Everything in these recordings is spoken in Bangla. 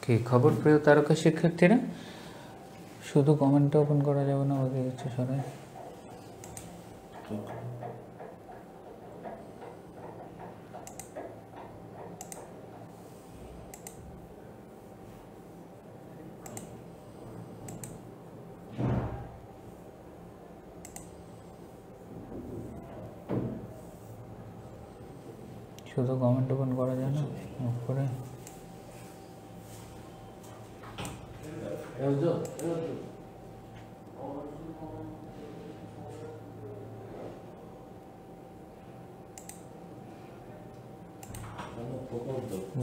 কি খবর প্রিয় তারকা শিক্ষার্থীরা? শুধু কমেন্টটা ওপেন করা যাবে না, বাকি হচ্ছে সরাই। শুধু কমেন্ট ওপেন করা যায় না, অফ করে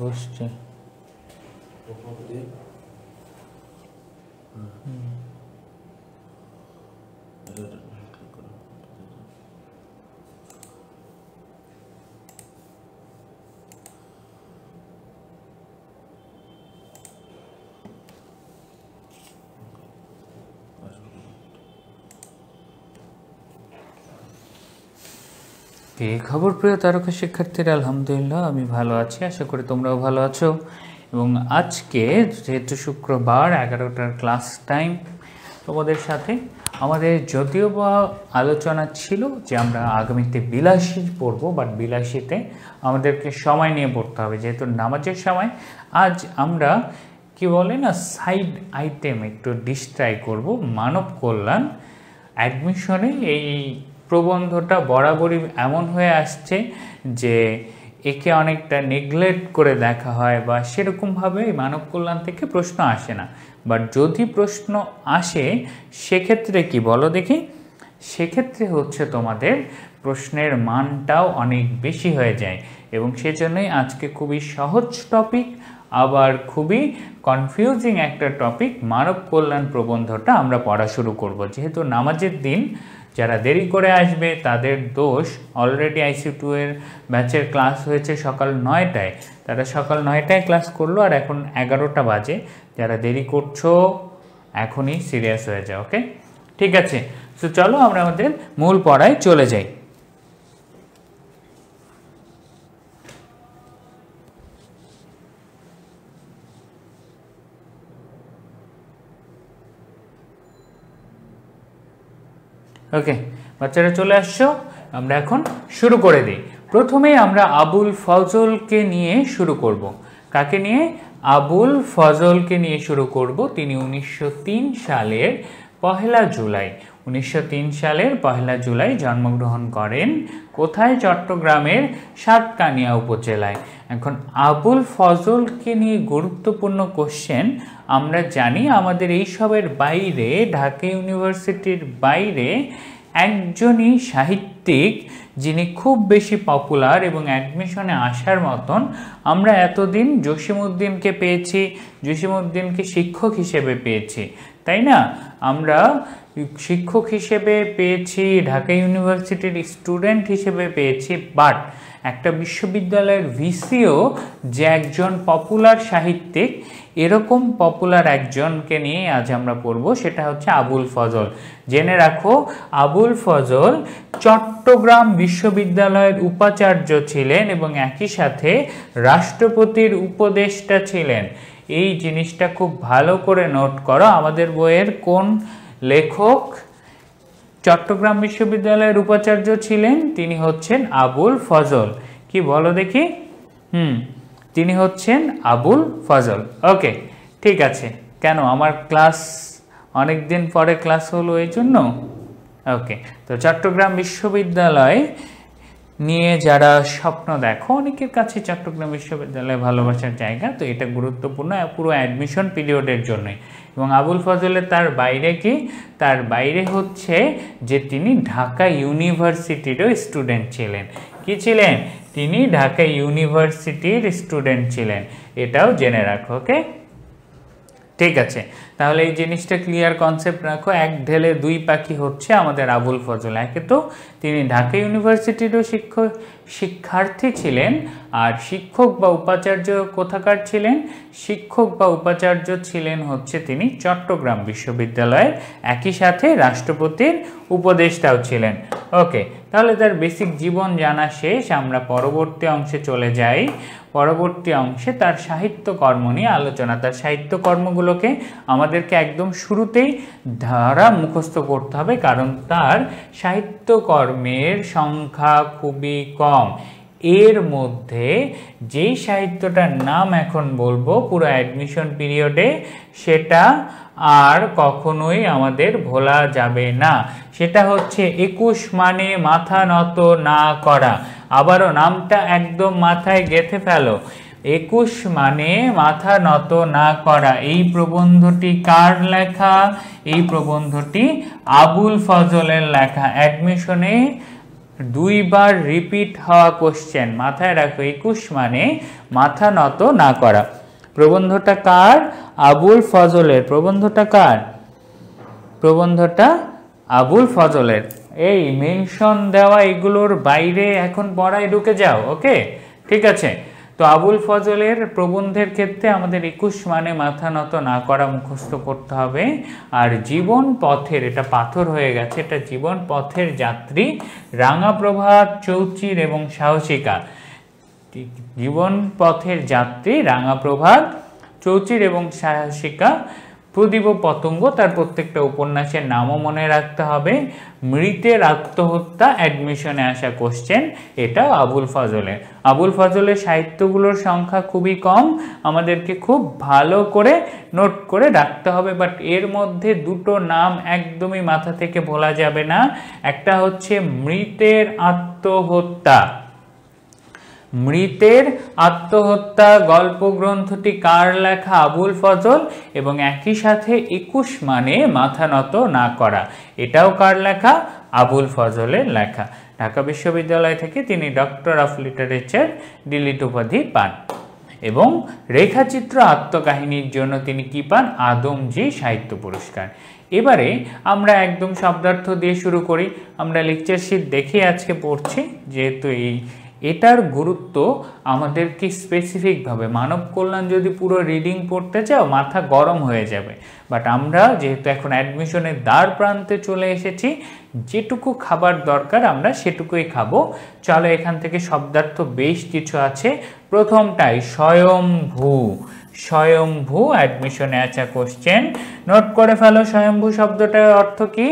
বসছে। কি খবর প্রিয় তারকা শিক্ষার্থীরা? আলহামদুলিল্লাহ আমি ভালো আছি, আশা করি তোমরাও ভালো আছো। এবং আজকে যেহেতু শুক্রবার 11টার ক্লাস টাইম, তোমাদের সাথে আমাদের যদিও বা আলোচনা ছিল যে আমরা আগামীতে বিলাসী পড়বো, বাট বিলাসীতে আমাদেরকে সময় নিয়ে পড়তে হবে যেহেতু নামাজের সময়। আজ আমরা কি বলে না সাইড আইটেম একটু ডিস্ট্রাই করব। মানব কল্যাণ অ্যাডমিশনে এই প্রবন্ধটা বরাবরই এমন হয়ে আসছে যে একে অনেকটা নেগলেক্ট করে দেখা হয়, বা সেরকমভাবে মানব কল্যাণ থেকে প্রশ্ন আসে না। বাট যদি প্রশ্ন আসে সেক্ষেত্রে কি বলো দেখি? সেক্ষেত্রে হচ্ছে তোমাদের প্রশ্নের মানটাও অনেক বেশি হয়ে যায়, এবং সেজন্যই আজকে খুবই সহজ টপিক আবার খুবই কনফিউজিং একটা টপিক মানব কল্যাণ প্রবন্ধটা আমরা পড়া শুরু করব। যেহেতু নামাজের দিন যারা দেরি করে আসবে তাদের দোষ। অলরেডি IC2 এর ব্যাচের ক্লাস হয়েছে সকাল 9টায়, তারা সকাল 9টায় ক্লাস করলো আর এখন 11টা বাজে। যারা দেরি করছো এখনই সিরিয়াস হয়ে যাও, ওকে? ঠিক আছে, তো চলো আমরা আমাদের মূল পড়ায় চলে যাই। ওকে বাচ্চারা চলে আসছো, আমরা এখন শুরু করে দিই। প্রথমেই আমরা আবুল ফজলকে নিয়ে শুরু করব। কাকে নিয়ে? আবুল ফজলকে নিয়ে শুরু করব। তিনি 1903 সালের 1 জুলাই 1903 সালের 1 জুলাই জন্মগ্রহণ করেন। কোথায়? চট্টগ্রামের সাতকানিয়া উপজেলায়। এখন আবুল ফজলকে নিয়ে গুরুত্বপূর্ণ কোশ্চেন আমরা জানি। আমাদের এইসবের বাইরে, ঢাকা ইউনিভার্সিটির বাইরে একজনই সাহিত্যিক যিনি খুব বেশি পপুলার এবং অ্যাডমিশনে আসার মতন। আমরা এতদিন জসিমউদ্দিনকে পেয়েছি, জসিমউদ্দিনকে শিক্ষক হিসেবে পেয়েছি, তাই না? আমরা শিক্ষক হিসেবে পেয়েছি, ঢাকা ইউনিভার্সিটির স্টুডেন্ট হিসেবে পেয়েছি, বাট একটা বিশ্ববিদ্যালয়ের ভিসিও যে একজন পপুলার সাহিত্যিক, এরকম পপুলার একজনকে নিয়ে আজ আমরা পড়ব, সেটা হচ্ছে আবুল ফজল। জেনে রাখো, আবুল ফজল চট্টগ্রাম বিশ্ববিদ্যালয়ের উপাচার্য ছিলেন এবং একই সাথে রাষ্ট্রপতির উপদেষ্টা ছিলেন। এই জিনিসটা খুব ভালো করে নোট করো। আমাদের বইয়ের কোন লেখক চট্টগ্রাম বিশ্ববিদ্যালয়ের উপাচার্য ছিলেন তিনি হচ্ছেন আবুল ফজল। কি বলো দেখি? তিনি হচ্ছেন আবুল ফজল। ওকে, ঠিক আছে। কেন আমার ক্লাস অনেক দিন পরে ক্লাস হলো এই জন্য? ওকে, তো চট্টগ্রাম বিশ্ববিদ্যালয় নিয়ে যারা স্বপ্ন দেখো, অনেকের কাছে চট্টগ্রাম বিশ্ববিদ্যালয় ভালোবাসার জায়গা, তো এটা গুরুত্বপূর্ণ পুরো অ্যাডমিশন পিরিয়ডের জন্যই। এবং আবুল ফজলের তার বাইরে কি? তার বাইরে হচ্ছে যে তিনি ঢাকা ইউনিভার্সিটিরও স্টুডেন্ট ছিলেন। কি ছিলেন? তিনি ঢাকা ইউনিভার্সিটির স্টুডেন্ট ছিলেন, এটাও জেনে রাখো। ওকে, ঠিক আছে। তাহলে এই জিনিসটা ক্লিয়ার কনসেপ্ট রাখো। এক ঢেলে দুই পাখি হচ্ছে আমাদের আবুল ফজল। একে তো তিনি ঢাকা ইউনিভার্সিটিরও শিক্ষার্থী ছিলেন, আর শিক্ষক বা উপাচার্য কোথাকার ছিলেন? শিক্ষক বা উপাচার্য ছিলেন হচ্ছে তিনি চট্টগ্রাম বিশ্ববিদ্যালয়ের, একই সাথে রাষ্ট্রপতির উপদেষ্টাও ছিলেন। ওকে, তাহলে তার বেসিক জীবন জানা শেষ। আমরা পরবর্তী অংশে চলে যাই। পরবর্তী অংশে তার সাহিত্যকর্ম নিয়ে আলোচনা। তার সাহিত্যকর্মগুলোকে আমাদেরকে একদম শুরুতেই ধারা মুখস্থ করতে হবে, কারণ তার সাহিত্যকর্মের সংখ্যা খুবই কম। এর মধ্যে যেই সাহিত্যটার নাম এখন বলবো পুরো অ্যাডমিশন পিরিয়ডে, সেটা আর কখনোই আমাদের ভোলা যাবে না। সেটা হচ্ছে 21 মানে মাথা নত না করা। আবারও নামটা একদম মাথায় গেঁথে ফেলো। 21 মানে মাথা নত না করা। এই প্রবন্ধটি কার লেখা? এই প্রবন্ধটি আবুল ফজলের লেখা। অ্যাডমিশনে দুইবার রিপিট হওয়া কোশ্চেন, মাথায় রাখো। 21 মানে মাথা নত না করা। প্রবন্ধটা কার? আবুল ফজলের। প্রবন্ধটা কার? প্রবন্ধটা আবুল ফজলের। এই মেনশন দেওয়া এগুলোর বাইরে এখন পড়ায় ঢুকে যাও। ওকে, ঠিক আছে। তো আবুল ফজলের প্রবন্ধের ক্ষেত্রে আমাদের 21 মানে মাথা নত না করা মুখস্থ করতে হবে। আর জীবন পথের, এটা পাথর হয়ে গেছে, এটা জীবন পথের যাত্রী রাঙা প্রভাত, চৌচির এবং সাহসিকা। জীবন পথের যাত্রী রাঙা প্রভাত, চৌচির এবং সাহসিকা, প্রদীপ পতঙ্গ। তার প্রত্যেকটা উপন্যাসের নামও মনে রাখতে হবে। মৃতের আত্মহত্যা অ্যাডমিশনে আসা কোশ্চেন, এটা আবুল ফজলের। আবুল ফজলের সাহিত্যগুলোর সংখ্যা খুবই কম, আমাদেরকে খুব ভালো করে নোট করে রাখতে হবে। বাট এর মধ্যে দুটো নাম একদমই মাথা থেকে ভোলা যাবে না। একটা হচ্ছে মৃতের আত্মহত্যা। মৃতের আত্মহত্যা গল্প গ্রন্থটি কার লেখা? আবুল ফজল। এবং একই সাথে 21 মানে মাথা নত না করা, এটাও কার লেখা? আবুল ফজলের লেখা। ঢাকা বিশ্ববিদ্যালয় থেকে তিনি ডক্টর অফ লিটারেচার ডিলিট উপাধি পান। এবং রেখাচিত্র আত্মকাহিনীর জন্য তিনি কি পান? আদমজী সাহিত্য পুরস্কার। এবারে আমরা একদম শব্দার্থ দিয়ে শুরু করি। আমরা লেকচার শিট দেখে আজকে পড়ছি, যেহেতু এটার গুরুত্ব আমাদেরকে স্পেসিফিকভাবে, মানব কল্যাণ যদি পুরো রিডিং পড়তে চাও মাথা গরম হয়ে যাবে। বাট আমরা যেহেতু এখন অ্যাডমিশনের দ্বার প্রান্তে চলে এসেছি, যেটুকু খাবার দরকার আমরা সেটুকুই খাবো। চলো এখান থেকে শব্দার্থ বেশ কিছু আছে। প্রথমটাই স্বয়ম্ভু। স্বয়ম্ভু অ্যাডমিশনে আসা কোশ্চেন, নোট করে ফেলো। স্বয়ম্ভু শব্দটার অর্থ কি?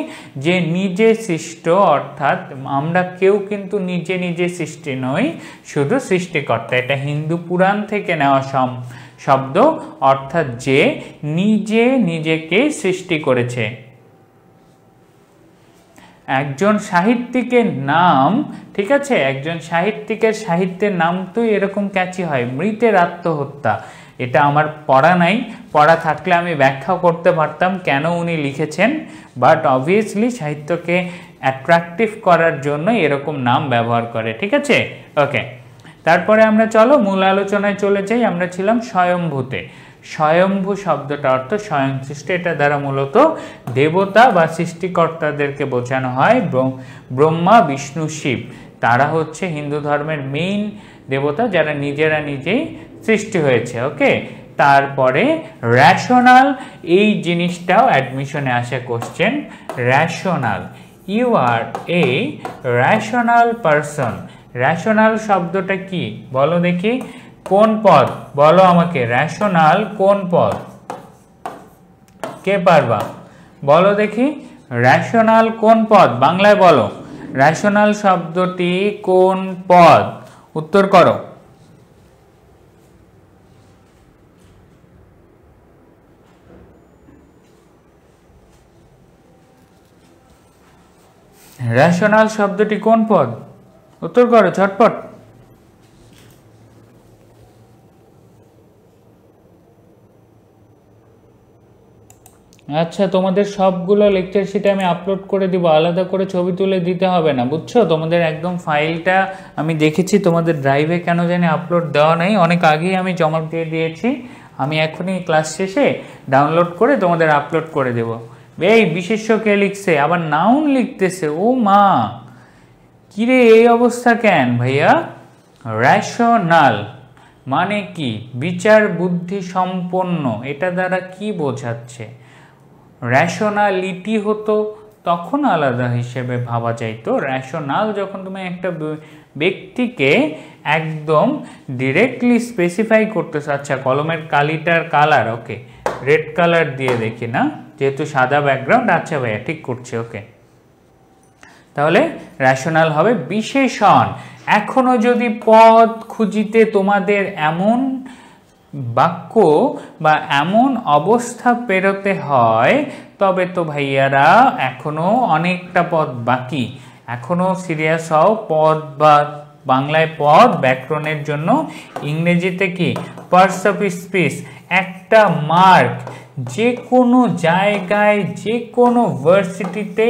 যে নিজে সৃষ্ট, অর্থাৎ আমরা কেউ কিন্তু নিজে নিজে সৃষ্টি নই, শুধু সৃষ্টিকর্তা। এটা হিন্দু পুরাণ থেকে নেওয়া শব্দ, অর্থাৎ যে নিজে নিজেকে সৃষ্টি করেছে। একজন সাহিত্যিকের নাম, ঠিক আছে, একজন সাহিত্যিকের সাহিত্যের নাম তো এরকম ক্যাচি হয়, মৃতের আত্মহত্যা। এটা আমার পড়া নাই, পড়া থাকলে আমি ব্যাখ্যা করতে পারতাম কেন উনি লিখেছেন। বাট অবভিয়াসলি সাহিত্যকে অ্যাট্রাকটিভ করার জন্য এরকম নাম ব্যবহার করে, ঠিক আছে। ওকে, তারপরে আমরা চলো মূল আলোচনায় চলে যাই। আমরা ছিলাম স্বয়ম্ভূতে। স্বয়ম্ভু শব্দটা অর্থ স্বয়ং সৃষ্ট। এটা দ্বারা মূলত দেবতা বা সৃষ্টিকর্তাদেরকে বোঝানো হয়। ব্রহ্মা, বিষ্ণু, শিব, তারা হচ্ছে হিন্দু ধর্মের মেইন দেবতা, যারা নিজেরা নিজেই সৃষ্টি হয়েছে। ওকে, তারপরে রেশনাল, এই জিনিসটাও অ্যাডমিশনে আসে question. Rational, you are a rational person. Rational শব্দটা কি বলো দেখি? কোন পদ বলো আমাকে? রেশনাল কোন পদ? কে পারবা বলো দেখি? রেশনাল কোন পদ? বাংলায় বলো, রেশনাল শব্দটি কোন পদ? উত্তর করো। রেশনাল শব্দটি কোন পদ? উত্তর করো ঝটপট। আচ্ছা, তোমাদের সবগুলো লেকচার শিটে আমি আপলোড করে দিব, আলাদা করে ছবি তুলে দিতে হবে না, বুঝছো? তোমাদের একদম ফাইলটা আমি দেখেছি তোমাদের ড্রাইভে কেন জানি আপলোড দেওয়া নেই, অনেক আগেই আমি জমা দিয়ে দিয়েছি। আমি এখনই ক্লাস শেষে ডাউনলোড করে তোমাদের আপলোড করে দেব। এই বিশেষ্য কে লিখছে? আবার নাউন লিখতেছে, ও মা, কিরে এই অবস্থা কেন ভাইয়া? রেশনাল মানে কি? বিচার বুদ্ধি সম্পন্ন। এটা দ্বারা কি বোঝাচ্ছে? রেশনালিটি হতো তখন আলাদা হিসেবে ভাবা যাইতো। রেশনাল যখন তুমি একটা ব্যক্তিকে একদম ডিরেক্টলি স্পেসিফাই করতেছো। আচ্ছা, কলমের কালিটার কালার ওকে রেড কালার দিয়ে দেখি না, যেহেতু সাদা ব্যাকগ্রাউন্ড। আচ্ছা ভাইয়া ঠিক করছে, ওকে। তাহলে রেশনাল হবে বিশেষণ। এখনো যদি পদ খুঁজিতে তোমাদের এমন বাক্য বা এমন অবস্থা পেরোতে হয়, তবে তো ভাইয়ারা এখনো অনেকটা পদ বাকি। এখনো সিরিয়াস হও। পদ বা বাংলায় পদ ব্যাকরণের জন্য, ইংরেজিতে কি? Parts of speech. একটা মার্ক যে কোনো জায়গায়, যে কোনো ভার্সিটিতে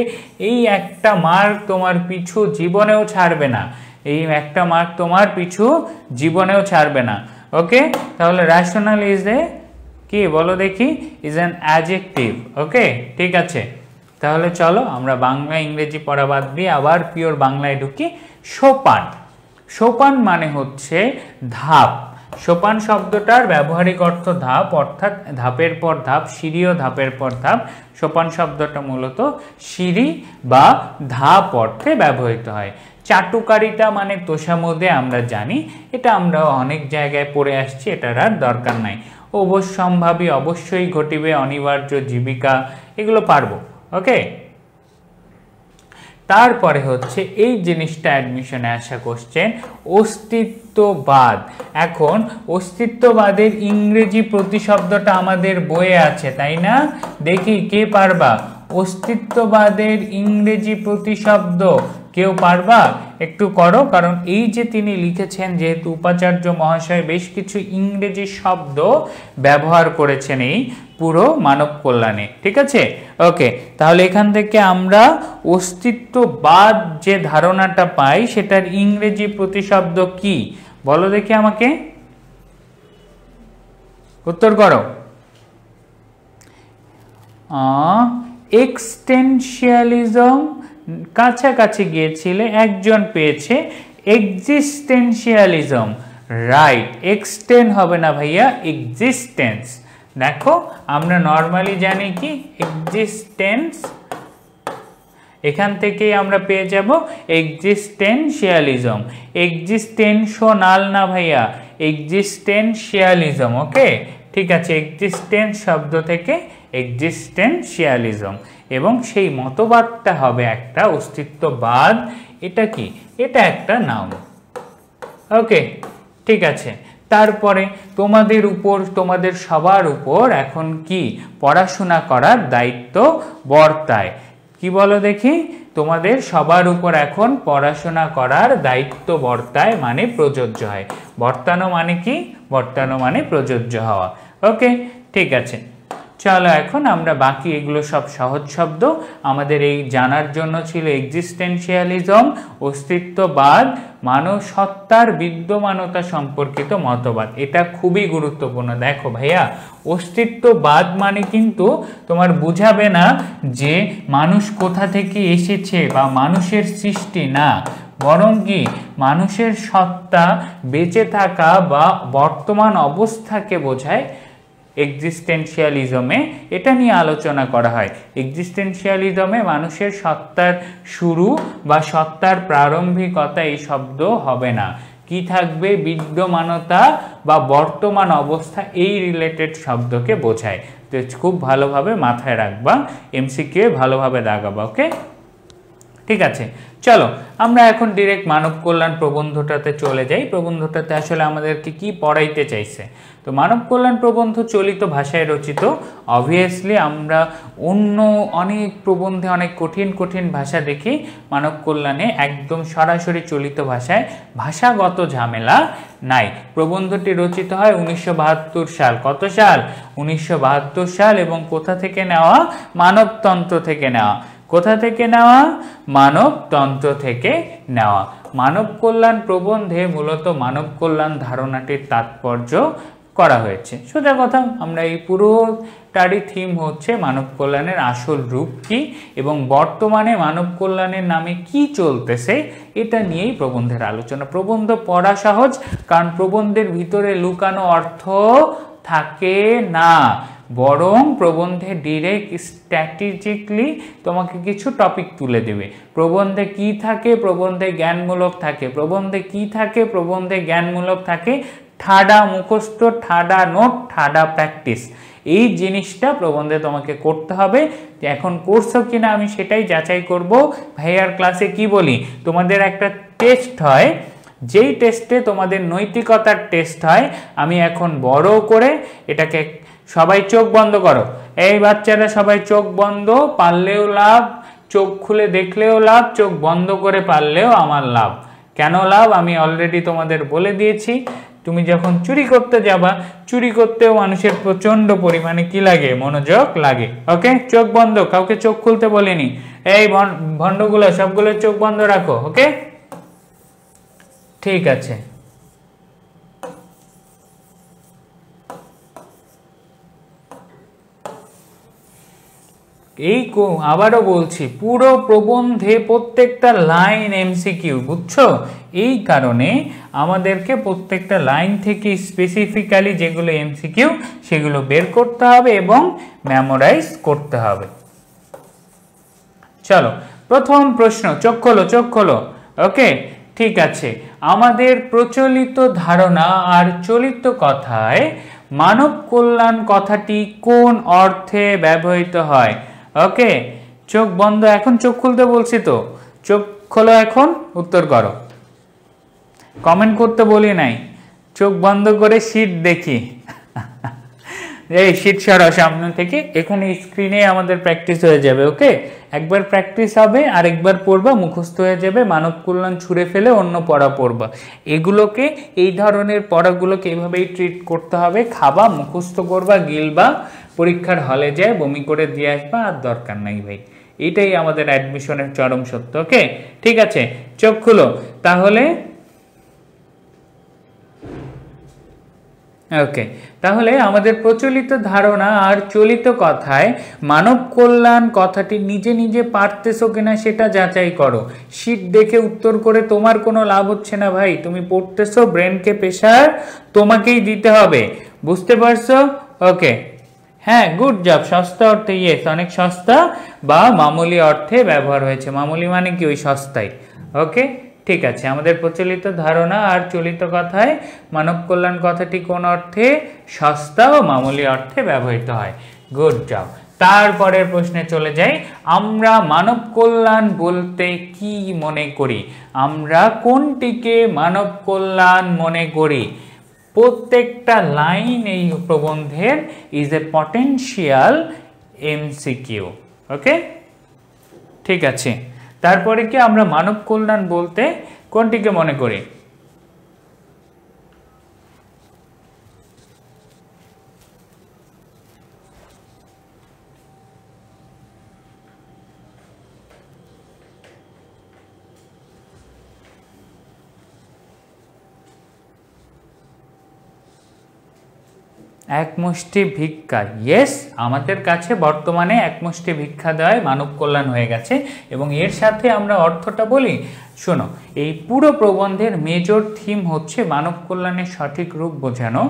এই একটা মার্ক তোমার পিছু জীবনেও ছাড়বে না। এই একটা মার্ক তোমার পিছু জীবনেও ছাড়বে না। ওকে, তাহলে রেশনাল ইজ এ কি বলো দেখি? Is an adjective. ওকে, ঠিক আছে। তাহলে চলো আমরা বাংলা ইংরেজি পড়া বাদ দিয়ে আবার পিওর বাংলায় ঢুকি। সোপান। সোপান মানে হচ্ছে ধাপ। সোপান শব্দটার ব্যবহারিক অর্থ ধাপ, অর্থাৎ ধাপের পর ধাপ, সিঁড়ি ও ধাপের পর ধাপ। সোপান শব্দটা মূলত সিঁড়ি বা ধাপ অর্থে ব্যবহৃত হয়। চাটুকারিতা মানে তোষামোদে আমরা জানি, এটা আমরা অনেক জায়গায় পড়ে আসছি, এটার আর দরকার নাই। অবশ্যম্ভাবী, অবশ্যই ঘটিবে, অনিবার্য, জীবিকা, এগুলো পারবো। ওকে, তারপরে হচ্ছে এই জিনিসটা অ্যাডমিশনে আসা কোশ্চেন, অস্তিত্ববাদ। এখন অস্তিত্ববাদের ইংরেজি প্রতিশব্দটা আমাদের বইয়ে আছে, তাই না? দেখি কে পারবা? অস্তিত্ববাদের ইংরেজি প্রতিশব্দ কেউ পারবা? একটু করো, কারণ এই যে তিনি লিখেছেন, যেহেতু উপাচার্য মহাশয় বেশ কিছু ইংরেজি শব্দ ব্যবহার করেছেন এই পুরো মানব কল্যাণে, ঠিক আছে? ওকে, তাহলে এখান থেকে আমরা অস্তিত্ববাদ যে ধারণাটা পাই, সেটার ইংরেজি প্রতিশব্দ কি বলো দেখি আমাকে, উত্তর করো। এক্সটেনশিয়ালিজম, কাছাকাছি গিয়েছিলে, একজন পেয়েছে। Existentialism, right. এক্সটেন্ড হবে না ভাইয়া, এক্সিস্টেন্স। দেখো আমরা নর্মালি জানি কি এক্সিস্টেন্স, এখান থেকেই আমরা পেয়ে যাব এক্সিস্টেন্সিয়ালিজম। এক্সিস্টেনশনাল না ভাইয়া, এক্সিস্টেন্সিয়ালিজম। ওকে, ঠিক আছে। এক্সিস্টেন্স শব্দ থেকে এক্সিস্টেন্সিয়ালিজম, এবং সেই মতবাদটা হবে একটা অস্তিত্ববাদ। এটা কি? এটা একটা নাউন। ওকে, ঠিক আছে। তারপরে তোমাদের উপর, তোমাদের সবার উপর এখন কি পড়াশোনা করার দায়িত্ব বর্তায়। কি বলো দেখি? তোমাদের সবার উপর এখন পড়াশোনা করার দায়িত্ব বর্তায় মানে প্রযোজ্য হয়। বর্তানো মানে কি? বর্তানো মানে প্রযোজ্য হওয়া। ওকে, ঠিক আছে। চলো এখন আমরা বাকি এগুলো সব সহজ শব্দ আমাদের এই জানার জন্য ছিল। এক্সিস্টেন্সিয়ালিজম, অস্তিত্ববাদ, মানব সত্তার বিদ্যমানতা সম্পর্কিত মতবাদ। এটা খুবই গুরুত্বপূর্ণ। দেখো ভাইয়া, অস্তিত্ববাদ মানে কিন্তু তোমার বুঝাবে না যে মানুষ কোথা থেকে এসেছে বা মানুষের সৃষ্টি, না, বরং কি মানুষের সত্তা, বেঁচে থাকা বা বর্তমান অবস্থাকে বোঝায়। এক্সিস্টেন্সিয়ালিজমে এটা নিয়ে আলোচনা করা হয়। এক্সিস্টেন্সিয়ালিজমে মানুষের সত্তার শুরু বা সত্তার প্রারম্ভিকতা এই শব্দ হবে না। কি কি থাকবে? বিদ্যমানতা বা বর্তমান অবস্থা, এই রিলেটেড শব্দকে বোঝায়। তো খুব ভালোভাবে মাথায় রাখবা, এমসিকিউ ভালোভাবে দাগাবা। ওকে, ঠিক আছে। চলো আমরা এখন ডিরেক্ট মানব কল্যাণ প্রবন্ধটাতে চলে যাই। প্রবন্ধটাতে আসলে আমাদেরকে কি পড়াইতে চাইছে? তো মানব কল্যাণ প্রবন্ধ চলিত ভাষায় রচিত। অবভিয়াসলি আমরা অন্য অনেক প্রবন্ধে অনেক কঠিন কঠিন ভাষা দেখি, মানব কল্যাণে একদম সরাসরি চলিত ভাষায়, ভাষাগত ঝামেলা নাই। প্রবন্ধটি রচিত হয় 1972 সাল। কত সাল? 1972 সাল। এবং কোথা থেকে নেওয়া? মানবতন্ত্র থেকে নেওয়া। কোথা থেকে নেওয়া? মানবতন্ত্র থেকে নেওয়া। মানব কল্যাণ প্রবন্ধে মূলত মানব কল্যাণ ধারণাটির তাৎপর্য করা হয়েছে। সোজা কথা, আমরা এই পুরোটারই থিম হচ্ছে মানব কল্যাণের আসল রূপ কি এবং বর্তমানে মানব কল্যাণের নামে কি চলতেছে, এটা নিয়েই প্রবন্ধের আলোচনা। প্রবন্ধ পড়া সহজ, কারণ প্রবন্ধের ভিতরে লুকানো অর্থ থাকে না, বরং প্রবন্ধে ডিরেক্ট স্ট্র্যাটেজিকলি তোমাকে কিছু টপিক তুলে দেবে। প্রবন্ধে কি থাকে? প্রবন্ধে জ্ঞানমূলক থাকে। প্রবন্ধে কি থাকে? প্রবন্ধে জ্ঞানমূলক থাকে। ঠাডা মুখস্থ, ঠাডা নোট, ঠাডা প্র্যাকটিস, এই জিনিসটা প্রবন্ধে তোমাকে করতে হবে। এখন করছো কিনা আমি সেটাই যাচাই করব। ভাইয়ার ক্লাসে কি বলি, তোমাদের একটা টেস্ট হয়, যেই টেস্টে তোমাদের নৈতিকতার টেস্ট হয়। আমি এখন বড় করে এটাকে, সবাই চোখ বন্ধ করো, এই বাচ্চারা সবাই চোখ বন্ধ, পারলেও লাভ, চোখ খুলে দেখলেও লাভ, চোখ বন্ধ করে পারলেও আমার লাভ। কেন লাভ? আমি অলরেডি তোমাদের বলে দিয়েছি। তুমি যখন চুরি করতে যাবা, চুরি করতেও মানুষের প্রচন্ড পরিমাণে কি লাগে? মনোযোগ লাগে। ওকে, চোখ বন্ধ, কাউকে চোখ খুলতে বলিনি। এই ভণ্ডগুলো সবগুলো চোখ বন্ধ রাখো। ওকে, ঠিক আছে। এই আবারও বলছি, পুরো প্রবন্ধে প্রত্যেকটা লাইন এমসিকিউ, বুঝছো? এই কারণে আমাদেরকে প্রত্যেকটা লাইন থেকে স্পেসিফিক্যালি যেগুলো এমসিকিউ সেগুলো বের করতে হবে এবং মেমোরাইজ করতে হবে। চলো প্রথম প্রশ্ন, চোখ খোলো, চোখ খোলো। ওকে, ঠিক আছে। আমাদের প্রচলিত ধারণা আর চলিত কথায় মানব কল্যাণ কথাটি কোন অর্থে ব্যবহৃত হয়? ওকে, চোখ বন্ধ, এখন চোখ খুলতে বলছি তো, চোখ খোলো, এখন উত্তর করো। কমেন্ট করতে বলি নাই, চোখ বন্ধ করে শীট দেখি। এই শীট সরাও সামনে থেকে, এখানে স্ক্রিনে আমাদের প্র্যাকটিস হয়ে যাবে। ওকে, একবার প্র্যাকটিস হবে, আরেকবার পড়বা, মুখস্থ হয়ে যাবে। মানব কল্যাণ ছুঁড়ে ফেলে অন্য পড়া পড়বা। এগুলোকে, এই ধরনের পড়াগুলোকে এইভাবেই ট্রিট করতে হবে। খাবা, মুখস্থ করবা, গিলবা, পরীক্ষার হলে যায় বমি করে দিয়ে আসবা, আর দরকার নাই ভাই। এটাই আমাদের অ্যাডমিশনের চরম সত্য। ওকে, ঠিক আছে, চোখ খুলো তাহলে। ওকে, তাহলে আমাদের প্রচলিত ধারণা আর চলিত কথায় মানব কল্যাণ কথাটি নিজে নিজে পারতেছো কিনা সেটা যাচাই করো। শীট দেখে উত্তর করে তোমার কোনো লাভ হচ্ছে না ভাই। তুমি পড়তেছো, ব্রেনকে প্রেশার তোমাকেই দিতে হবে, বুঝতে পারছো? ওকে, হ্যাঁ, গুড জব। সস্তা অর্থে ইয়েস, অনেক সস্তা বা মামুলি অর্থে ব্যবহার হয়েছে। মামুলি মানে কি? ওই সস্তাই। ওকে, ঠিক আছে। আমাদের প্রচলিত ধারণা আর চলিত কথায় মানব কল্যাণ কথাটি কোন অর্থে? সস্তা ও মামুলি অর্থে ব্যবহৃত হয়। Good job. তারপরের প্রশ্নে চলে যাই। আমরা মানব কল্যাণ বলতে কি মনে করি? আমরা কোনটিকে মানব কল্যাণ মনে করি? প্রত্যেকটা লাইন এই প্রবন্ধের ইজ এ পটেনশিয়াল এমসিকিউ। ওকে, ঠিক আছে। তারপরে কি আমরা মানব কল্যাণ বলতে কোনটিকে মনে করি? একমুষ্টি ভিক্ষা। ইয়েস, আমাদের কাছে বর্তমানে একমুষ্টি ভিক্ষা দেওয়ায় মানব কল্যাণ হয়ে গেছে। এবং এর সাথে আমরা অর্থটা বলি, শোনো, এই পুরো প্রবন্ধের মেজর থিম হচ্ছে মানব কল্যাণের সঠিক রূপ বোঝানো।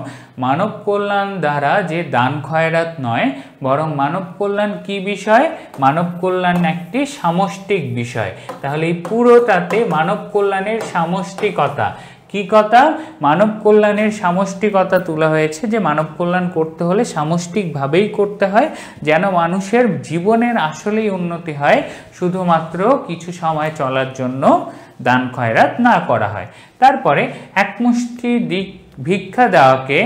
মানব কল্যাণ দ্বারা যে দান খয়রাত নয়, বরং মানব কল্যাণ কি বিষয়? মানব কল্যাণ একটি সামষ্টিক বিষয়। তাহলে এই পুরোটাতে মানব কল্যাণের সামষ্টিকতা কি কথা? মানব কল্যাণের সামষ্টিকতা তোলা হয়েছে, যে মানব কল্যাণ করতে হলে সামষ্টিকভাবেই করতে হয়, যেন মানুষের জীবনের আসলেই উন্নতি হয়, শুধুমাত্র কিছু সময় চলার জন্য দান খয়রাত না করা হয়। তারপরে একমুষ্টি ভিক্ষা দেওয়াকে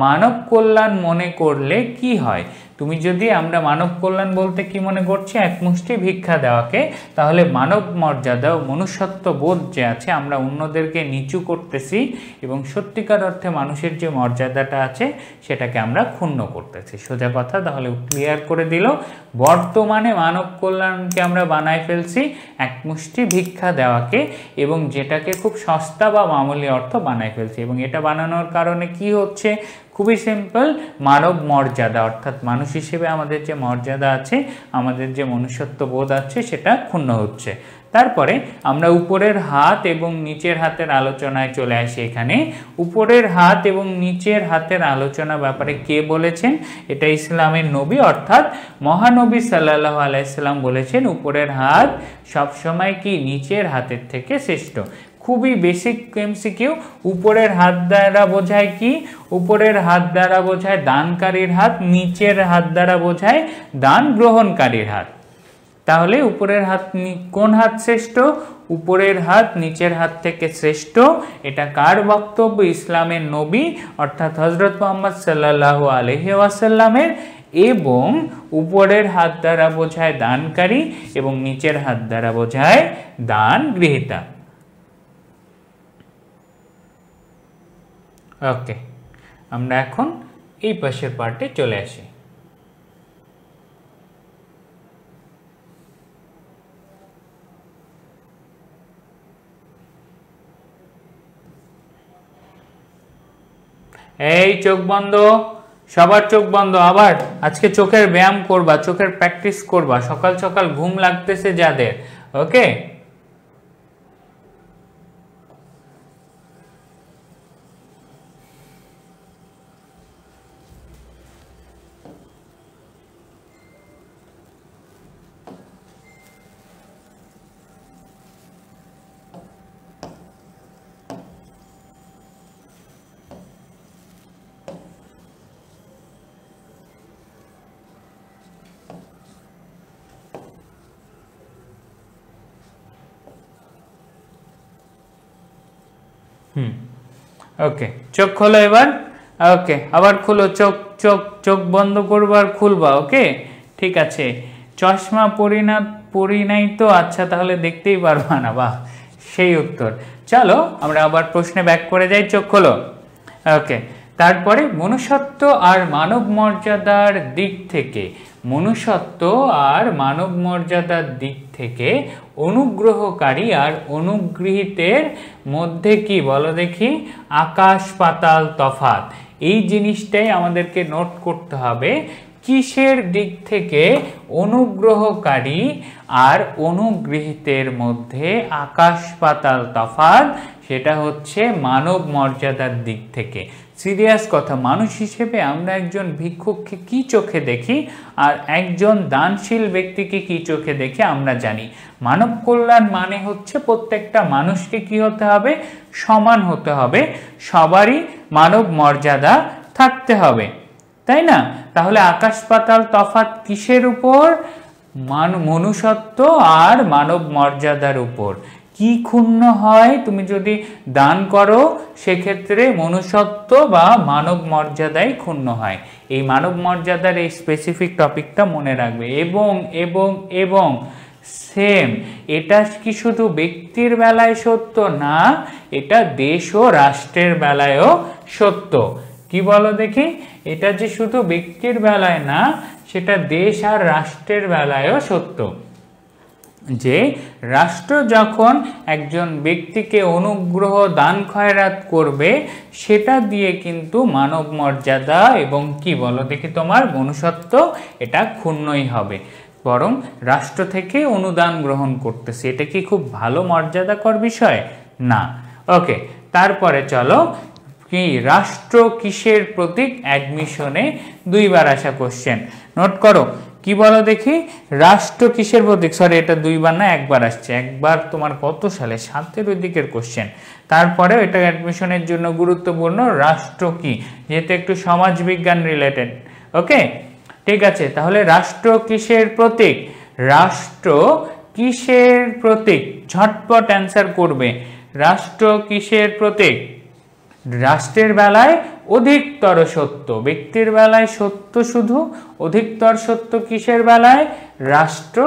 মানব কল্যাণ মনে করলে কি হয়? তুমি যদি, আমরা মানব কল্যাণ বলতে কি মনে করছি? একমুষ্টি ভিক্ষা দেওয়াকে, তাহলে মানব মর্যাদা ও মনুষ্যত্ব বোধ যে আছে, আমরা অন্যদেরকে নিচু করতেছি এবং সত্যিকার অর্থে মানুষের যে মর্যাদাটা আছে সেটাকে আমরা ক্ষুণ্ণ করতেছি। সোজা কথা, তাহলে ক্লিয়ার করে দিল। বর্তমানে মানব কল্যাণকে আমরা বানায় ফেলছি একমুষ্টি ভিক্ষা দেওয়াকে, এবং যেটাকে খুব সস্তা বা মামুলি অর্থ বানায় ফেলছি। এবং এটা বানানোর কারণে কি হচ্ছে? খুবই সিম্পল, মানব মর্যাদা অর্থাৎ মানুষ হিসেবে আমাদের যে মর্যাদা আছে, আমাদের যে মনুষ্যত্ব বোধ আছে, সেটা ক্ষুণ্ণ হচ্ছে। তারপরে আমরা উপরের হাত এবং নিচের হাতের আলোচনায় চলে আসি। এখানে উপরের হাত এবং নিচের হাতের আলোচনা ব্যাপারে কে বলেছেন? এটা ইসলামের নবী অর্থাৎ মহানবী সাল্লাল্লাহু আলাইহি সাল্লাম বলেছেন উপরের হাত সবসময় কি নিচের হাতের থেকে শ্রেষ্ঠ। খুবই বেসিক এমসিকিউ। উপরের হাত দ্বারা বোঝায় কি? উপরের হাত দ্বারা বোঝায় দানকারীর হাত, নিচের হাত দ্বারা বোঝায় দান গ্রহণকারীর হাত। তাহলে উপরের হাত, কোন হাত শ্রেষ্ঠ? উপরের হাত নিচের হাত থেকে শ্রেষ্ঠ। এটা কার বক্তব্য? ইসলামের নবী অর্থাৎ হযরত মুহাম্মদ সাল্লাল্লাহু আলাইহি ওয়াসাল্লামের। এবং উপরের হাত দ্বারা বোঝায় দানকারী এবং নিচের হাত দ্বারা বোঝায় দান গ্রহীতা। ওকে, আমরা এখন এই পাশের পার্টে চলে আসি। এই চোখ বন্ধ, সবার চোখ বন্ধ। আবার আজকে চোখের ব্যায়াম করবা, চোখের প্র্যাকটিস করবা। সকাল সকাল ঘুম লাগতেছে যাদের, ওকে? ওকে, চোখ খোলো এবার। ওকে, আবার খুলো চোখ। চোখ চোখ বন্ধ করবো আর খুলবা। ওকে, ঠিক আছে। চশমা পরি নাই তো? আচ্ছা, তাহলে দেখতেই পারবা না। বাহ, সেই উত্তর। চলো আমরা আবার প্রশ্নে ব্যাক করে যাই। চোখ খোলো। ওকে, তারপরে মনুষ্যত্ব আর মানব মর্যাদার দিক থেকে, মনুষ্যত্ব আর মানব মর্যাদার দিক থেকে অনুগ্রহকারী আর অনুগৃহীতের মধ্যে কি বলো দেখি? আকাশ পাতাল তফাৎ। এই জিনিসটাই আমাদেরকে নোট করতে হবে। কিসের দিক থেকে অনুগ্রহকারী আর অনুগৃহীতের মধ্যে আকাশ পাতাল তফাৎ? সেটা হচ্ছে মানব মর্যাদার দিক থেকে। সিরিয়াস কথা, মানুষ হিসেবে আমরা একজন ভিক্ষুককে কি চোখে দেখি আর একজন দানশীল ব্যক্তিকে কি চোখে দেখি আমরা জানি। মানব কল্যাণ মানে হচ্ছে প্রত্যেকটা মানুষকে কি হতে হবে? সমান হতে হবে, সবারই মানব মর্যাদা থাকতে হবে, তাই না? তাহলে আকাশ পাতাল তফাৎ কিসের উপর? মনুষ্যত্ব আর মানব মর্যাদার উপর। কি ক্ষুণ্ণ হয়? তুমি যদি দান করো সেক্ষেত্রে মনুষ্যত্ব বা মানব মর্যাদাই ক্ষুণ্ণ হয়। এই মানব মর্যাদার এই স্পেসিফিক টপিকটা মনে রাখবে। এবং এবং এবং সেম, এটা কি শুধু ব্যক্তির বেলায় সত্য না, এটা দেশ ও রাষ্ট্রের বেলায়ও সত্য। কি বলো দেখি? এটা যে শুধু ব্যক্তির বেলায় না, সেটা দেশ আর রাষ্ট্রের বেলায়ও সত্য। যে রাষ্ট্র যখন একজন ব্যক্তিকে অনুগ্রহ দান খয়রাত করবে, সেটা দিয়ে কিন্তু মানব মর্যাদা এবং কি বলো দেখি তোমার মনুষ্যত্ব, এটা ক্ষুণ্ণই হবে। বরং রাষ্ট্র থেকে অনুদান গ্রহণ করতেছে, এটা কি খুব ভালো মর্যাদাকর বিষয়? না। ওকে, তারপরে চলো, কি রাষ্ট্র কিসের প্রতীক? অ্যাডমিশনে দুইবার আসা কোশ্চেন, নোট করো। কি বলো দেখি, রাষ্ট্র কিসের প্রতীক? সরি, এটা দুইবার না একবার আসছে। একবার তোমার কত সালে, 7-এর ওই দিকের কোশ্চেন। তারপরে এটা অ্যাডমিশনের জন্য গুরুত্বপূর্ণ, রাষ্ট্র কি, যেহেতু একটু সমাজবিজ্ঞান রিলেটেড। ওকে, ঠিক আছে। তাহলে রাষ্ট্র কিসের প্রতীক? রাষ্ট্র কিসের প্রতীক? ঝটপট অ্যান্সার করবে। রাষ্ট্র কিসের প্রতীক? রাষ্ট্রের বেলায় অধিকতর সত্য, ব্যক্তির বেলায় সত্য শুধু, অধিকতর সত্য কিসের বেলায়? রাষ্ট্র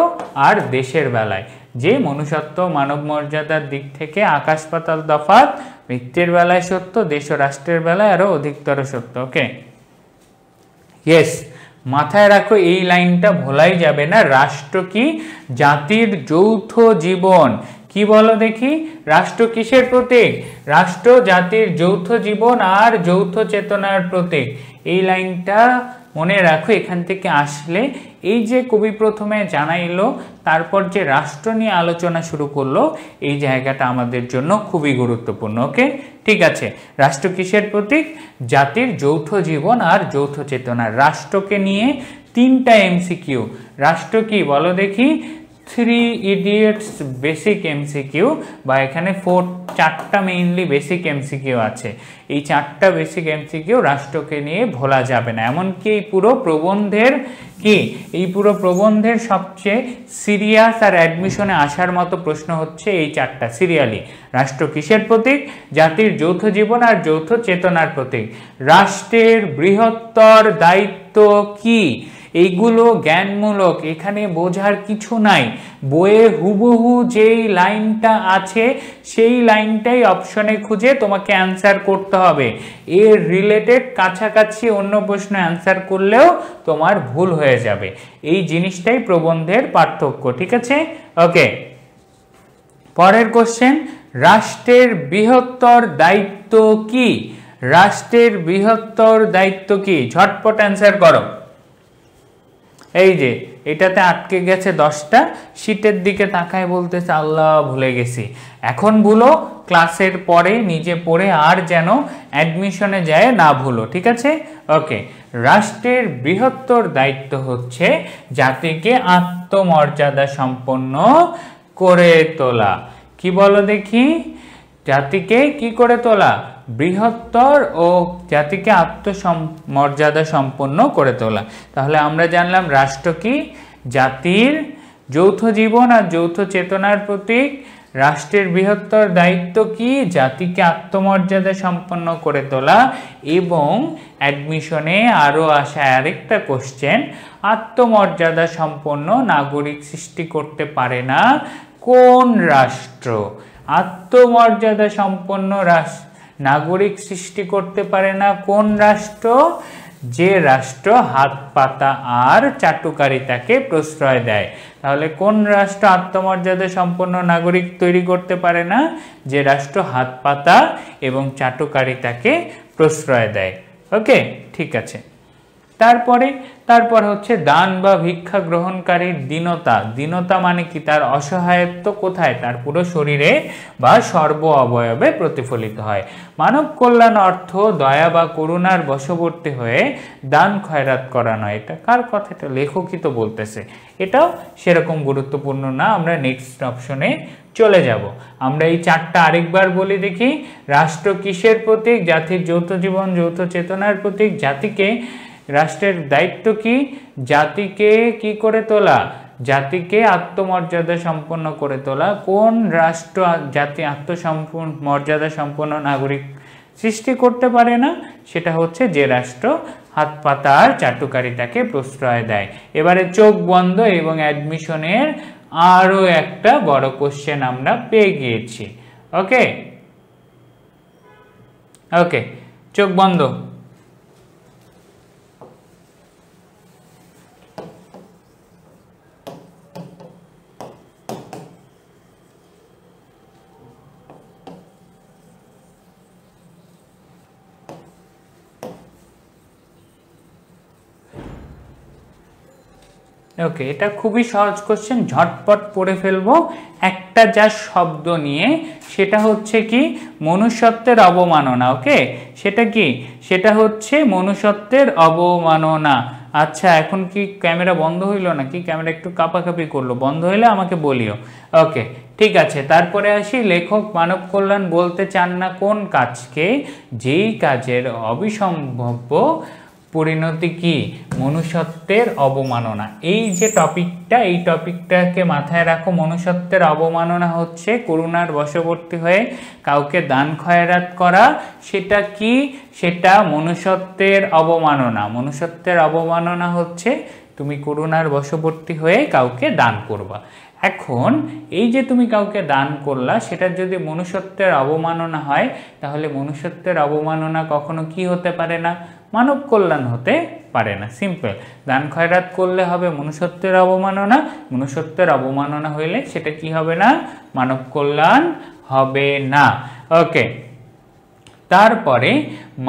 আর দেশের বেলায়। যে মনুষ্যত্ব মানব মর্যাদার দিক থেকে আকাশ পাতাল তফাৎ, ব্যক্তির বেলায় সত্য, দেশ ও রাষ্ট্রের বেলায় আরো অধিকতর সত্য। ওকে, ইয়েস, মাথায় রাখো এই লাইনটা ভোলাই যাবে না। রাষ্ট্র কি? জাতির যৌথ জীবন। কি বলো দেখি, রাষ্ট্র কিসের প্রতীক? রাষ্ট্র জাতির যৌথ জীবন আর যৌথ চেতনার প্রতীক। এই লাইনটা মনে রাখো। এখান থেকে আসলে এই যে কবি প্রথমে জানাইলো, তারপর যে রাষ্ট্র নিয়ে আলোচনা শুরু করলো, এই জায়গাটা আমাদের জন্য খুবই গুরুত্বপূর্ণ। ওকে, ঠিক আছে। রাষ্ট্র কিসের প্রতীক? জাতির যৌথ জীবন আর যৌথ চেতনা। রাষ্ট্রকে নিয়ে 3টা এমসিকিউ। রাষ্ট্র কি বলো দেখি? 3 ইডিয়টস বেসিক এমসিকিউ, বা এখানে 4টা মেইনলি বেসিক এমসিকিউ আছে। এই 4টা বেসিক এমসিকিউ রাষ্ট্রকে নিয়ে ভোলা যাবে না। এমনকি এই পুরো প্রবন্ধের কি, এই পুরো প্রবন্ধের সবচেয়ে সিরিয়াস আর অ্যাডমিশনে আসার মতো প্রশ্ন হচ্ছে এই 4টা সিরিয়ালি। রাষ্ট্র কিসের প্রতীক? জাতির যৌথ জীবন আর যৌথ চেতনার প্রতীক। রাষ্ট্রের বৃহত্তর দায়িত্ব কি? এইগুলো জ্ঞানমূলক, এখানে বোঝার কিছু নাই। বইয়ে হুবহু যেই লাইনটা আছে সেই লাইনটাই অপশনে খুঁজে তোমাকে অ্যান্সার করতে হবে। এর রিলেটেড কাছাকাছি অন্য প্রশ্ন অ্যান্সার করলেও তোমার ভুল হয়ে যাবে। এই জিনিসটাই প্রবন্ধের পার্থক্য, ঠিক আছে? ওকে, পরের কোশ্চেন, রাষ্ট্রের বৃহত্তর দায়িত্ব কি? রাষ্ট্রের বৃহত্তর দায়িত্ব কি? ঝটপট অ্যান্সার করো। এই যে এটাতে আটকে গেছে 10টা, শীটের দিকে তাকায় বলতেছে আল্লাহ ভুলে গেছি। এখন ভুলো, ক্লাসের পরে নিজে পড়ে আর যেন অ্যাডমিশনে যায় না ভুলো, ঠিক আছে? ওকে, রাষ্ট্রের বৃহত্তর দায়িত্ব হচ্ছে জাতিকে আত্মমর্যাদা সম্পন্ন করে তোলা। কি বলো দেখি, জাতিকে কি করে তোলা? বৃহত্তর ও জাতিকে আত্মমর্যাদা সম্পন্ন করে তোলা। তাহলে আমরা জানলাম রাষ্ট্র কি? জাতির যৌথ জীবন আর যৌথ চেতনার প্রতীক। রাষ্ট্রের বৃহত্তর দায়িত্ব কি? জাতিকে আত্মমর্যাদা সম্পন্ন করে তোলা। এবং অ্যাডমিশনে আরও আসা আরেকটা কোশ্চেন, আত্মমর্যাদা সম্পন্ন নাগরিক সৃষ্টি করতে পারে না কোন রাষ্ট্র? আত্মমর্যাদা সম্পন্ন নাগরিক সৃষ্টি করতে পারে না কোন রাষ্ট্র? যে রাষ্ট্র হাত পাতা আর চাটুকারিতাকে প্রশ্রয় দেয়। তাহলে কোন রাষ্ট্র আত্মমর্যাদা সম্পন্ন নাগরিক তৈরি করতে পারে না? যে রাষ্ট্র হাত পাতা এবং চাটুকারিতাকে প্রশ্রয় দেয়। ওকে, ঠিক আছে। তারপর হচ্ছে দান বা ভিক্ষা গ্রহণকারীর দীনতা। দীনতা মানে কি? তার অসহায়ত্ব কোথায়? তার পুরো শরীরে বা সর্ব অবয়বে প্রতিফলিত হয়। মানব কল্যাণ অর্থ দয়া বা করুণার বশবর্তী হয়ে দান খয়রাত করা নয়। এটা কার কথা? এটা লেখকই তো বলতেছে। এটাও সেরকম গুরুত্বপূর্ণ না, আমরা নেক্সট অপশনে চলে যাব। আমরা এই 4টা আরেকবার বলি দেখি। রাষ্ট্র কিসের প্রতীক? জাতির যৌথ জীবন যৌথ চেতনার প্রতীক। জাতিকে, রাষ্ট্রের দায়িত্ব কি? জাতিকে কি করে তোলা? জাতিকে আত্মমর্যাদা সম্পন্ন করে তোলা। কোন রাষ্ট্র জাতি মর্যাদা সম্পন্ন নাগরিক সৃষ্টি করতে পারে না? সেটা হচ্ছে যে রাষ্ট্র হাত পাতা আর চাটুকারিতাকে প্রশ্রয় দেয়। এবারে চোখ বন্ধ এবং অ্যাডমিশনের আরো একটা বড় কোশ্চেন আমরা পেয়ে গিয়েছি। ওকে ওকে, চোখ বন্ধ। ওকে, এটা খুবই সহজ কোশ্চেন, ঝটপট পড়ে ফেলবো। একটা যা শব্দ নিয়ে, সেটা হচ্ছে কি? মনুষ্যত্বের অবমাননা। ওকে, সেটা কি? সেটা হচ্ছে মনুষ্যত্বের অবমাননা। আচ্ছা, এখন কি ক্যামেরা বন্ধ হইলো নাকি? ক্যামেরা একটু কাঁপাকাঁপি করলো, বন্ধ হইলে আমাকে বলিও। ওকে, ঠিক আছে। তারপরে আসি, লেখক মানব কল্যাণ বলতে চান না কোন কাজকে, যেই কাজের অবিসম্ভাব্য পরিণতি কি? মনুষ্যত্বের অবমাননা। এই যে টপিকটা, এই টপিকটাকে মাথায় রাখো। মনুষ্যত্বের অবমাননা হচ্ছে করুণার বশবর্তী হয়ে কাউকে দান খয়রাত করা। সেটা কি? সেটা মনুষ্যত্বের অবমাননা। মনুষ্যত্বের অবমাননা হচ্ছে তুমি করুণার বশবর্তী হয়ে কাউকে দান করবা। এখন এই যে তুমি কাউকে দান করলা, সেটা যদি মনুষ্যত্বের অবমাননা হয়, তাহলে মনুষ্যত্বের অবমাননা কখনো কি হতে পারে না? মানব কল্যাণ হতে পারে না। সিম্পল। দান খয়রাত করলে হবে মনুষ্যত্বের অবমাননা, মনুষ্যত্বের অবমাননা হইলে সেটা কি হবে না? মানব কল্যাণ হবে না। ওকে, তারপরে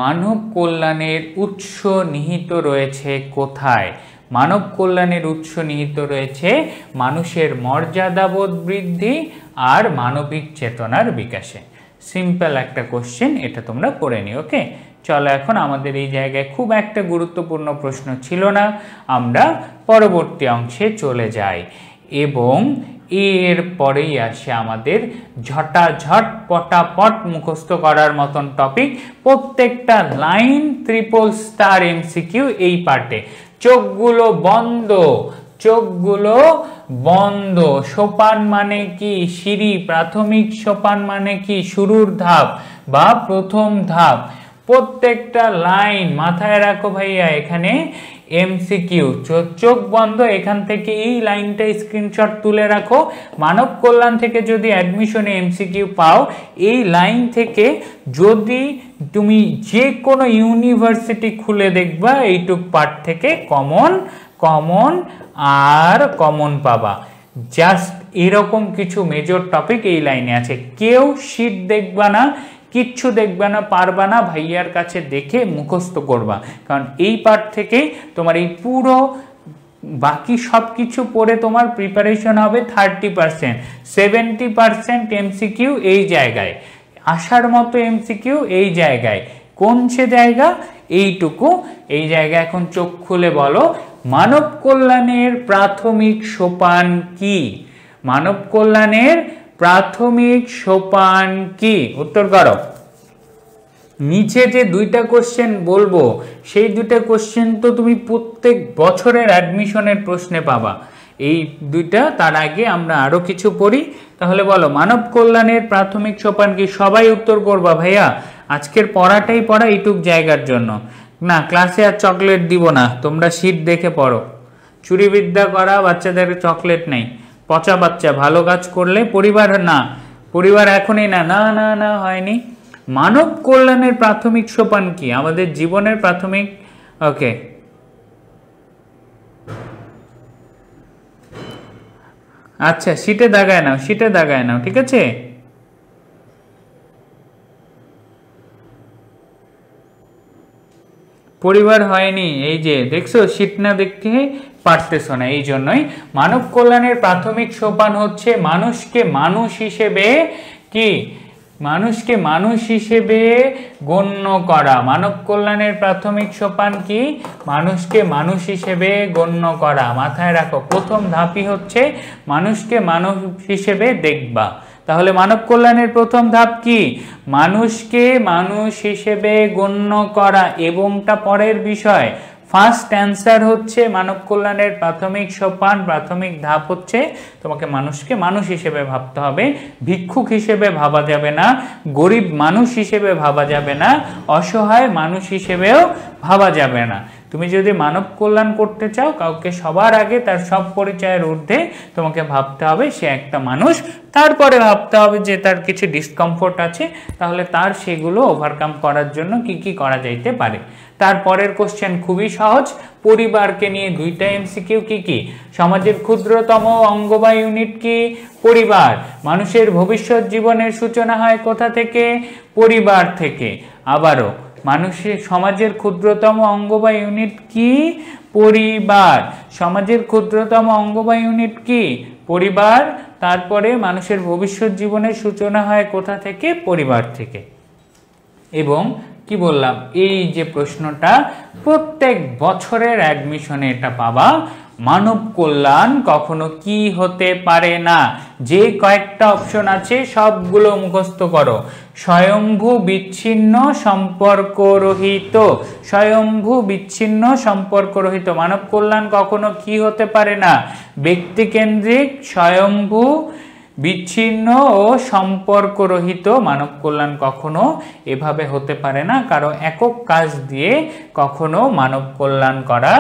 মানব কল্যাণের উৎস নিহিত রয়েছে কোথায়? মানব কল্যাণের উৎস নিহিত রয়েছে মানুষের মর্যাদাবোধ বৃদ্ধি আর মানবিক চেতনার বিকাশে। সিম্পল একটা কোশ্চেন, এটা তোমরা পড়ে নিও। ওকে, চলো এখন আমাদের এই জায়গায় খুব একটা গুরুত্বপূর্ণ প্রশ্ন ছিল না, আমরা পরবর্তী অংশে চলে যাই। এবং এর পরেই আসে আমাদের ঝটাঝট পটাপট মুখস্থ করার মতন টপিক। প্রত্যেকটা লাইন ট্রিপল স্টার এমসিকিউ এই পার্টে। চোখগুলো বন্ধ, চোখগুলো বন্ধ। সোপান মানে কি? সিঁড়ি। প্রাথমিক সোপান মানে কি? শুরুর ধাপ বা প্রথম ধাপ। প্রত্যেকটা লাইন মাথায় রাখো ভাইয়া। এখানে এমসিকিউ, চোখ বন্ধ। এখান থেকে এই লাইনটা স্ক্রিনশট তুলে রাখো। মানব কল্যাণ থেকে যদি অ্যাডমিশনে এমসিকিউ পাও, এই লাইন থেকে যদি তুমি যে কোনো ইউনিভার্সিটি খুলে দেখবা, এইটুক পার্ট থেকে কমন কমন আর কমন পাবা। জাস্ট এরকম কিছু মেজর টপিক এই লাইনে আছে। কেউ শীট দেখবা না, কিচ্ছু দেখবে না, পারবা না, ভাইয়ার কাছে দেখে মুখস্থ করবা। কারণ এই পার্ট থেকে তোমার এই পুরো বাকি সব কিছু পড়ে তোমার প্রিপারেশন হবে 30%। 70% এমসিকিউ এই জায়গায় আসার মতো, এমসিকিউ এই জায়গায়। কোন সে জায়গা? এইটুকু। এই জায়গায় এখন চোখ খুলে বলো, মানব কল্যাণের প্রাথমিক সোপান কি? মানব কল্যাণের প্রাথমিক সোপান কি? উত্তর করো। নিচে যে দুইটা কোশ্চেন বলবো, সেই দুইটা কোশ্চেন তো তুমি প্রত্যেক বছরের অ্যাডমিশনের প্রশ্নে পাবা। এই দুইটা, তার আগে আমরা আরো কিছু পড়ি। তাহলে বলো, মানব কল্যাণের প্রাথমিক সোপান কি? সবাই উত্তর করবা ভাইয়া। আজকের পড়াটাই পড়া এইটুক জায়গার জন্য না, ক্লাসে আর চকলেট দিব না, তোমরা শীট দেখে পড়ো। চুরিবিদ্যা করা বাচ্চাদের চকলেট নেই। পচা বাচ্চা। ভালো কাজ করলে পরিবার না, পরিবার এখনই না, না না না হয়নি। মানব কল্যাণের প্রাথমিক সোপান কি? আমাদের জীবনের প্রাথমিক। ওকে, আচ্ছা, শীটে দাগায় নাও, শীটে দাগায় নাও, ঠিক আছে। পরিবার হয়নি, এই যে দেখছো, শীট না দেখতে পারতেছ না। এই জন্যই মানব কল্যাণের প্রাথমিক সোপান হচ্ছে মানুষকে মানুষ হিসেবে কি? মানুষকে মানুষ হিসেবে গণ্য করা। মানব কল্যাণের প্রাথমিক সোপান কি? মানুষকে মানুষ হিসেবে গণ্য করা। মাথায় রাখো, প্রথম ধাপই হচ্ছে মানুষকে মানুষ হিসেবে দেখবা। তাহলে মানব কল্যাণের প্রথম ধাপ কি? মানুষকে মানুষ হিসেবে গণ্য করা। এবংটা পরের বিষয়। ফার্স্ট অ্যান্সার হচ্ছে মানব কল্যাণের প্রাথমিক সোপান, প্রাথমিক ধাপ হচ্ছে তোমাকে মানুষকে মানুষ হিসেবে ভাবতে হবে। ভিক্ষুক হিসেবে ভাবা যাবে না, গরিব মানুষ হিসেবে ভাবা যাবে না, অসহায় মানুষ হিসেবেও ভাবা যাবে না। তুমি যদি মানব কল্যাণ করতে চাও, কাউকে সবার আগে তার সব পরিচয়ের ঊর্ধ্বে তোমাকে ভাবতে হবে সে একটা মানুষ। তারপরে ভাবতে হবে যে তার কিছু ডিসকমফোর্ট আছে, তাহলে তার সেগুলো ওভারকাম করার জন্য কি কি করা যাইতে পারে। তারপরের কোশ্চেন খুবই সহজ। পরিবারকে নিয়ে দুইটা এমসিকিউ। কি কি? সমাজের ক্ষুদ্রতম অঙ্গ বা ইউনিট কি? পরিবার। মানুষের ভবিষ্যৎ জীবনের সূচনা হয় কোথা থেকে? পরিবার থেকে। আবারও, মানুষের সমাজের ক্ষুদ্রতম অঙ্গ বা ইউনিট কি? পরিবার। সমাজের ক্ষুদ্রতম অঙ্গ বা ইউনিট কি? পরিবার। তারপরে মানুষের ভবিষ্যৎ জীবনের সূচনা হয় কোথা থেকে? পরিবার থেকে। এবং কি বললাম, এই যে প্রশ্নটা প্রত্যেক বছরের অ্যাডমিশনে এটা পাবা, মানব কল্যাণ কখনো কি হতে পারে না। যে কয়েকটা অপশন আছে সবগুলো মুখস্থ করো। স্বয়ম্ভু বিচ্ছিন্ন সম্পর্ক রহিত, স্বয়ম্ভু বিচ্ছিন্ন সম্পর্ক রহিত মানব কল্যাণ কখনো কি হতে পারে না, ব্যক্তিকেন্দ্রিক স্বয়ম্ভু বিচ্ছিন্ন ও সম্পর্করহিত মানব কল্যাণ কখনো এভাবে হতে পারে না, কারণ একক কাজ দিয়ে কখনো মানব কল্যাণ করা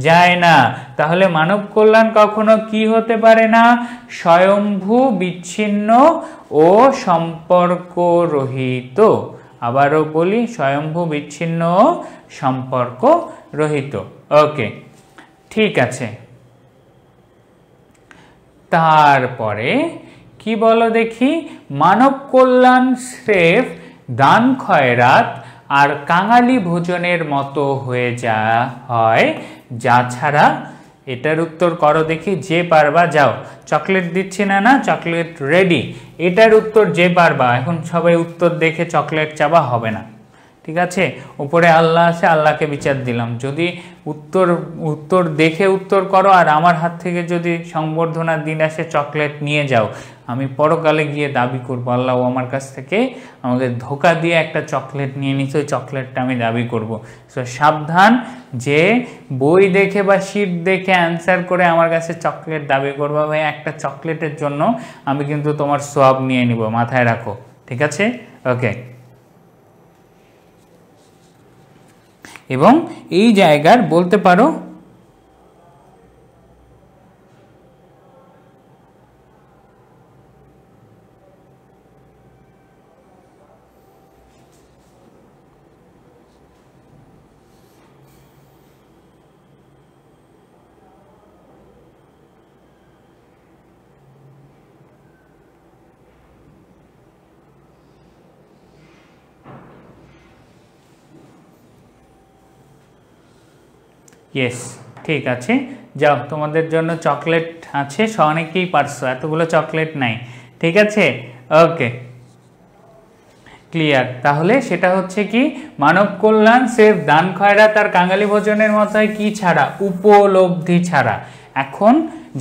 যায় না। তাহলে মানব কল্যাণ কখনো কি হতে পারে না, স্বয়ম্ভু বিচ্ছিন্ন ও সম্পর্করহিত। আবারও বলি, স্বয়ম্ভু বিচ্ছিন্ন ও সম্পর্ক রহিত। ওকে, ঠিক আছে। তারপরে কি বলো দেখি, মানব কল্যাণ স্রেফ দান খয়রাত আর কাঙালি ভোজনের মতো হয়ে হয় যা ছাড়া, এটার উত্তর করো দেখি, যে পারবা যাও। চকলেট দিচ্ছি না, না চকলেট রেডি। এটার উত্তর যে পারবা, এখন সবাই উত্তর দেখে চকলেট চাবা হবে না, ঠিক আছে? উপরে আল্লাহ আছে, আল্লাহকে বিচার দিলাম। যদি উত্তর দেখে উত্তর করো আর আমার হাত থেকে যদি সংবর্ধনার দিন আসে চকলেট নিয়ে যাও, আমি পরকালে গিয়ে দাবি করবো আল্লাহ আমার কাছ থেকে আমাকে ধোকা দিয়ে একটা চকলেট নিয়ে নিচ্ছে, ওই চকলেটটা আমি দাবি করব। সো সাবধান, যে বই দেখে বা শিট দেখে অ্যান্সার করে আমার কাছে চকলেট দাবি করবো, ভাই একটা চকলেটের জন্য আমি কিন্তু তোমার সওয়াব নিয়ে নিব, মাথায় রাখো, ঠিক আছে? ওকে। এবং এই জায়গার বলতে পারো ইয়েস, ঠিক আছে, যাও তোমাদের জন্য চকলেট আছে, অনেকেই পারছো, এতগুলো চকলেট নাই, ঠিক আছে? ওকে, ক্লিয়ার। তাহলে সেটা হচ্ছে কি, মানব কল্যাণ সেফ দান খয়রাত আর কাঙালি ভোজনের মতো কি ছাড়া, উপলব্ধি ছাড়া। এখন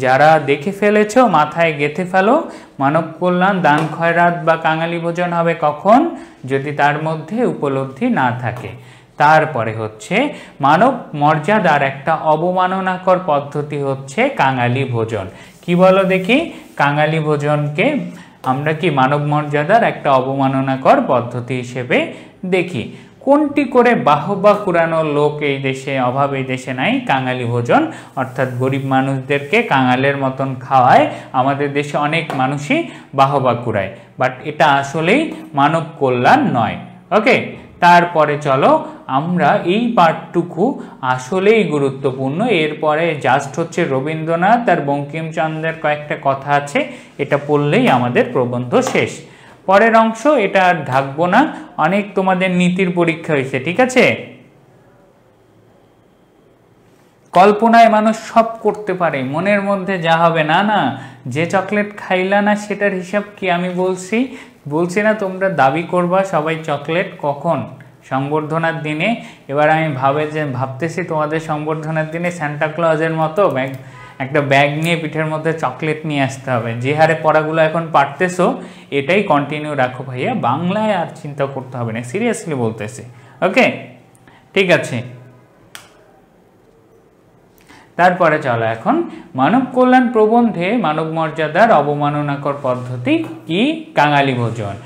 যারা দেখে ফেলেছো মাথায় গেঁথে ফেলো, মানব কল্যাণ দান খয়রাত বা কাঙালি ভোজন হবে কখন, যদি তার মধ্যে উপলব্ধি না থাকে। তারপরে হচ্ছে মানব মর্যাদার একটা অবমাননাকর পদ্ধতি হচ্ছে কাঙালি ভোজন। কি বলো দেখি, কাঙালি ভোজনকে আমরা কি মানব মর্যাদার একটা অবমাননাকর পদ্ধতি হিসেবে দেখি। কোনটি করে বাহবা কুড়ানোর লোক এই দেশে অভাব, এই দেশে নাই। কাঙালি ভোজন অর্থাৎ গরিব মানুষদেরকে কাঙালের মতন খাওয়ায়, আমাদের দেশে অনেক মানুষই বাহবা কুড়ায়, বাট এটা আসলেই মানব কল্যাণ নয়। ওকে, তারপরে চলো আমরা এই পার্টটুকু আসলেই গুরুত্বপূর্ণ। এরপরে জাস্ট হচ্ছে রবীন্দ্রনাথ আর বঙ্কিমচন্দ্রের কয়েকটা কথা আছে, এটা পড়লেই আমাদের প্রবন্ধ শেষ। পরের অংশ এটা আর ঢাকবো না, অনেক তোমাদের নীতির পরীক্ষা হয়েছে, ঠিক আছে? কল্পনায় মানুষ সব করতে পারে, মনের মধ্যে যা হবে। না না, যে চকলেট খাইলা না সেটার হিসাব কি আমি বলছি না তোমরা দাবি করবা সবাই চকলেট, কখন? সংবর্ধনার দিনে। এবার আমি ভাবতেছি তোমাদের সংবর্ধনার দিনে সান্টা ক্লজের মতো একটা ব্যাগ নিয়ে পিঠের মধ্যে চকলেট নিয়ে আসতে হবে। যে হারে পড়াগুলো এখন পারতেছো এটাই কন্টিনিউ রাখো ভাইয়া, বাংলায় আর চিন্তা করতে হবে না, সিরিয়াসলি বলতেছি। ওকে, ঠিক আছে। তারপরে চলো এখন মানব কল্যাণ প্রবন্ধে মানব মর্যাদার অবমাননাকর পদ্ধতি কি, কাঙালি ভোজন।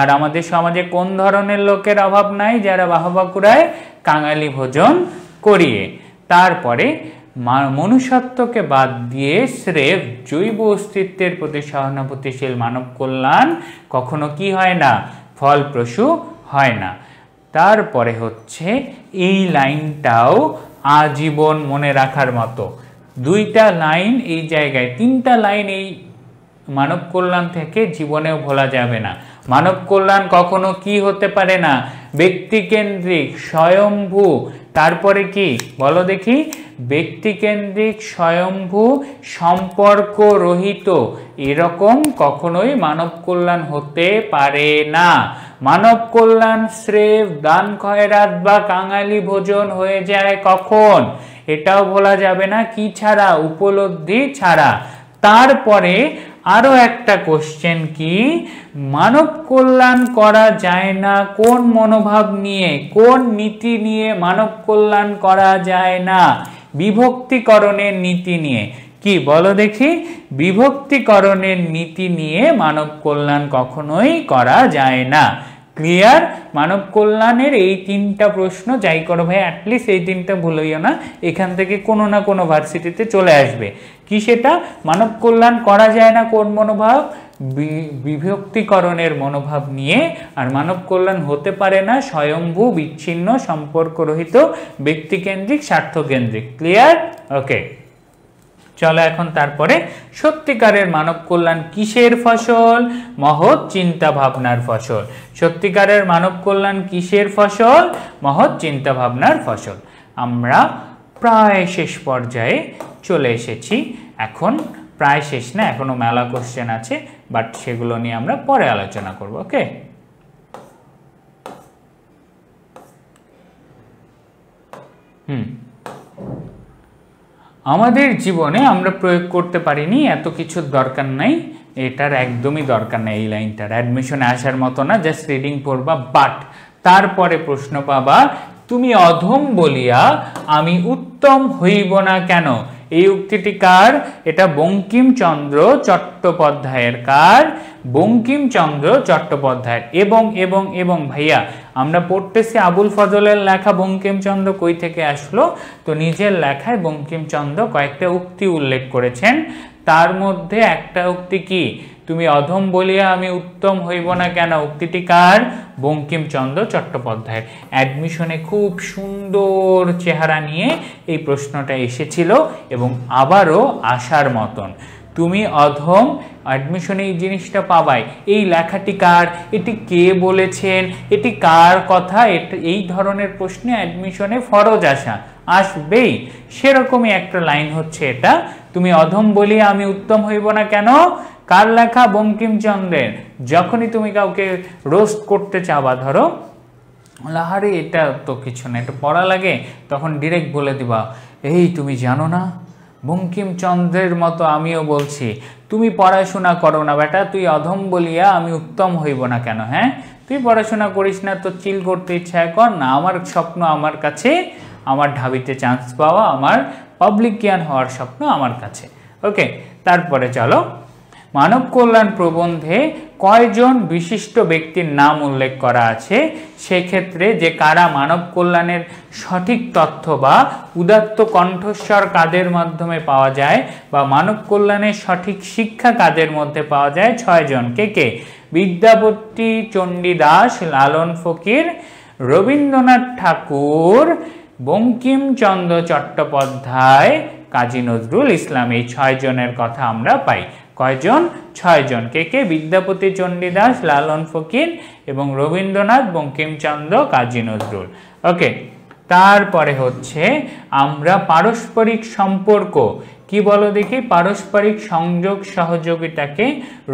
আর আমাদের সমাজে কোন ধরনের লোকের অভাব নাই, যারা বাহবা কুড়ায়, কাঙালি ভোজন করিয়ে। তারপরে মনুষ্যত্বকে বাদ দিয়ে স্রেফ জৈব অস্তিত্বের প্রতি সহানুভূতিশীল মানব কল্যাণ কখনো কি হয় না, ফলপ্রসূ হয় না। তারপরে হচ্ছে এই লাইনটাও আজীবন মনে রাখার মতো, দুইটা লাইন এই জায়গায়, তিনটা লাইন এই মানব কল্যাণ থেকে জীবনেও ভোলা যাবে না। মানব কল্যাণ কখনো কি হতে পারে না, ব্যক্তিকেন্দ্রিক স্বয়ম্ভু। তারপরে কি বলো দেখি, ব্যক্তিকেন্দ্রিক স্বয়ম্ভু সম্পর্ক রহিত, এরকম কখনোই মানব কল্যাণ হতে পারে না। মানব কল্যাণ স্রেফ দান খয়রাত বা কাঙালি ভোজন হয়ে যায় কখন? এটাও বলা যাবে না, কি ছাড়া? উপলব্ধি ছাড়া। তারপরে আরো একটা কোশ্চেন, কি মানব কল্যাণ করা যায় না কোন মনোভাব নিয়ে, কোন নীতি নিয়ে মানব কল্যাণ করা যায় না? বিভক্তিকরণের নীতি নিয়ে। কি বলো দেখি? বিভক্তিকরণের নীতি নিয়ে মানব কল্যাণ কখনোই করা যায় না। ক্লিয়ার? মানব কল্যাণের এই তিনটা প্রশ্ন যাই করো ভাই, অ্যাটলিস্ট এই তিনটা ভুলিও না, এখান থেকে কোনো না কোনো ভার্সিটিতে চলে আসবে। কি সেটা? মানব কল্যাণ করা যায় না কোন মনোভাব? বিভক্তিকরণের মনোভাব নিয়ে। আর মানব কল্যাণ হতে পারে না স্বয়ংভূ, বিচ্ছিন্ন, সম্পর্করহিত, ব্যক্তিকেন্দ্রিক, স্বার্থকেন্দ্রিক। ক্লিয়ার? ওকে, চলো এখন তারপরে সত্যিকারের মানব কল্যাণ কিসের ফসল? মহৎ চিন্তা ভাবনার ফসল। সত্যিকারের মানব কল্যাণ কিসের ফসল? মহৎ চিন্তা ভাবনার ফসল। আমরা প্রায় শেষ পর্যায়ে চলে এসেছি। এখন প্রায় শেষ না, এখনো মেলা কোশ্চেন আছে, বাট সেগুলো নিয়ে আমরা পরে আলোচনা করব। ওকে, আমাদের জীবনে আমরা প্রয়োগ করতে পারিনি, এত কিছুর দরকার নাই, এটার একদমই দরকার নেই। এই লাইনটার অ্যাডমিশনে আসার মতো না, জাস্ট রিডিং পড়বা। বাট তারপরে প্রশ্ন পাবা, তুমি অধম বলিয়া আমি উত্তম হইব না কেন? এই উক্তিটি কার? এটা বঙ্কিমচন্দ্র চট্টোপাধ্যায়ের। কার? বঙ্কিমচন্দ্র চট্টোপাধ্যায়ের। এবং এবং এবং ভাইয়া আমরা পড়তেছি আবুল ফজলের লেখা, বঙ্কিমচন্দ্র কই থেকে আসলো? তো নিজের লেখায় বঙ্কিমচন্দ্র কয়েকটা উক্তি উল্লেখ করেছেন, তার মধ্যে একটা উক্তি কি? তুমি অধম বলিয়া আমি উত্তম হইব না কেন? উক্তিটি কার? বঙ্কিমচন্দ্র চট্টোপাধ্যায়ের। অ্যাডমিশনে খুব সুন্দর চেহারা নিয়ে এই প্রশ্নটা এসেছিল এবং আবারও আসার মতন। তুমি অধম, অ্যাডমিশনে এই জিনিসটা পাবাই। এই লেখাটি কার? এটি কে বলেছেন? এটি কার কথা? এই ধরনের প্রশ্নে অ্যাডমিশনে ফরজ আসবেই। সেরকমই একটা লাইন হচ্ছে এটা, তুমি অধম বলিয়া আমি উত্তম হইব না কেন? কার লেখা? বঙ্কিমচন্দ্রের। যখনই তুমি কাউকে রোস্ট করতে চাবা, ধরো আরে এটা তো কিছু না, এটা পড়া লাগে, তখন ডিরেক্ট বলে দিবা, এই তুমি জানো না, বঙ্কিমচন্দ্রের মতো আমিও বলছি, তুমি পড়াশোনা করো না বেটা, তুই অধম বলিয়া আমি উত্তম হইব না কেন? হ্যাঁ, তুই পড়াশোনা করিস না, তো চিল করতে ইচ্ছা কর না। আমার স্বপ্ন আমার কাছে, আমার ঢাবিতে চান্স পাওয়া, আমার পাবলিক জ্ঞান হওয়ার স্বপ্ন আমার কাছে। ওকে, তারপরে চলো, মানব কল্যাণ প্রবন্ধে কয়জন বিশিষ্ট ব্যক্তির নাম উল্লেখ করা আছে? সেক্ষেত্রে যে কারা মানব কল্যাণের সঠিক তথ্য বা উদাত্ত কণ্ঠস্বর কাদের মাধ্যমে পাওয়া যায়, বা মানব কল্যাণের সঠিক শিক্ষা কাদের মধ্যে পাওয়া যায়? 6 জন। কে কে? বিদ্যাপতি চণ্ডীদাস, লালন ফকির, রবীন্দ্রনাথ ঠাকুর, বঙ্কিমচন্দ্র চট্টোপাধ্যায়, কাজী নজরুল ইসলাম। এই 6 জনের কথা আমরা পাই। কয়জন? 6 জন। কে কে? বিদ্যাপতি চণ্ডীদাস, লালন ফকির এবং রবীন্দ্রনাথ, বঙ্কিমচন্দ্র, কাজী নজরুল। ওকে, তারপরে হচ্ছে আমরা পারস্পরিক সম্পর্ক, কি বলো দেখি? পারস্পরিক সংযোগ সহযোগিতাকে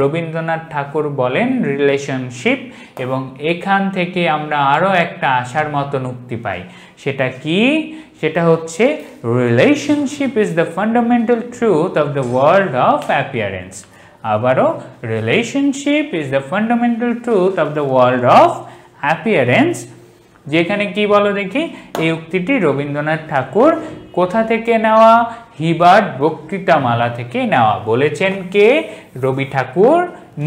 রবীন্দ্রনাথ ঠাকুর বলেন রিলেশনশিপ। এবং এখান থেকে আমরা আরো একটা আশার মতন উক্তি পাই। সেটা কি? সেটা হচ্ছে relationship is the fundamental truth of the world of appearance. আবারও, relationship is the fundamental truth of the world of appearance. যেখানে কি বলো দেখি? এই উক্তিটি রবীন্দ্রনাথ ঠাকুর কোথা থেকে নেওয়া? হিবার্ট বক্তৃতামালা থেকে নেওয়া। বলেছেন কে? রবি ঠাকুর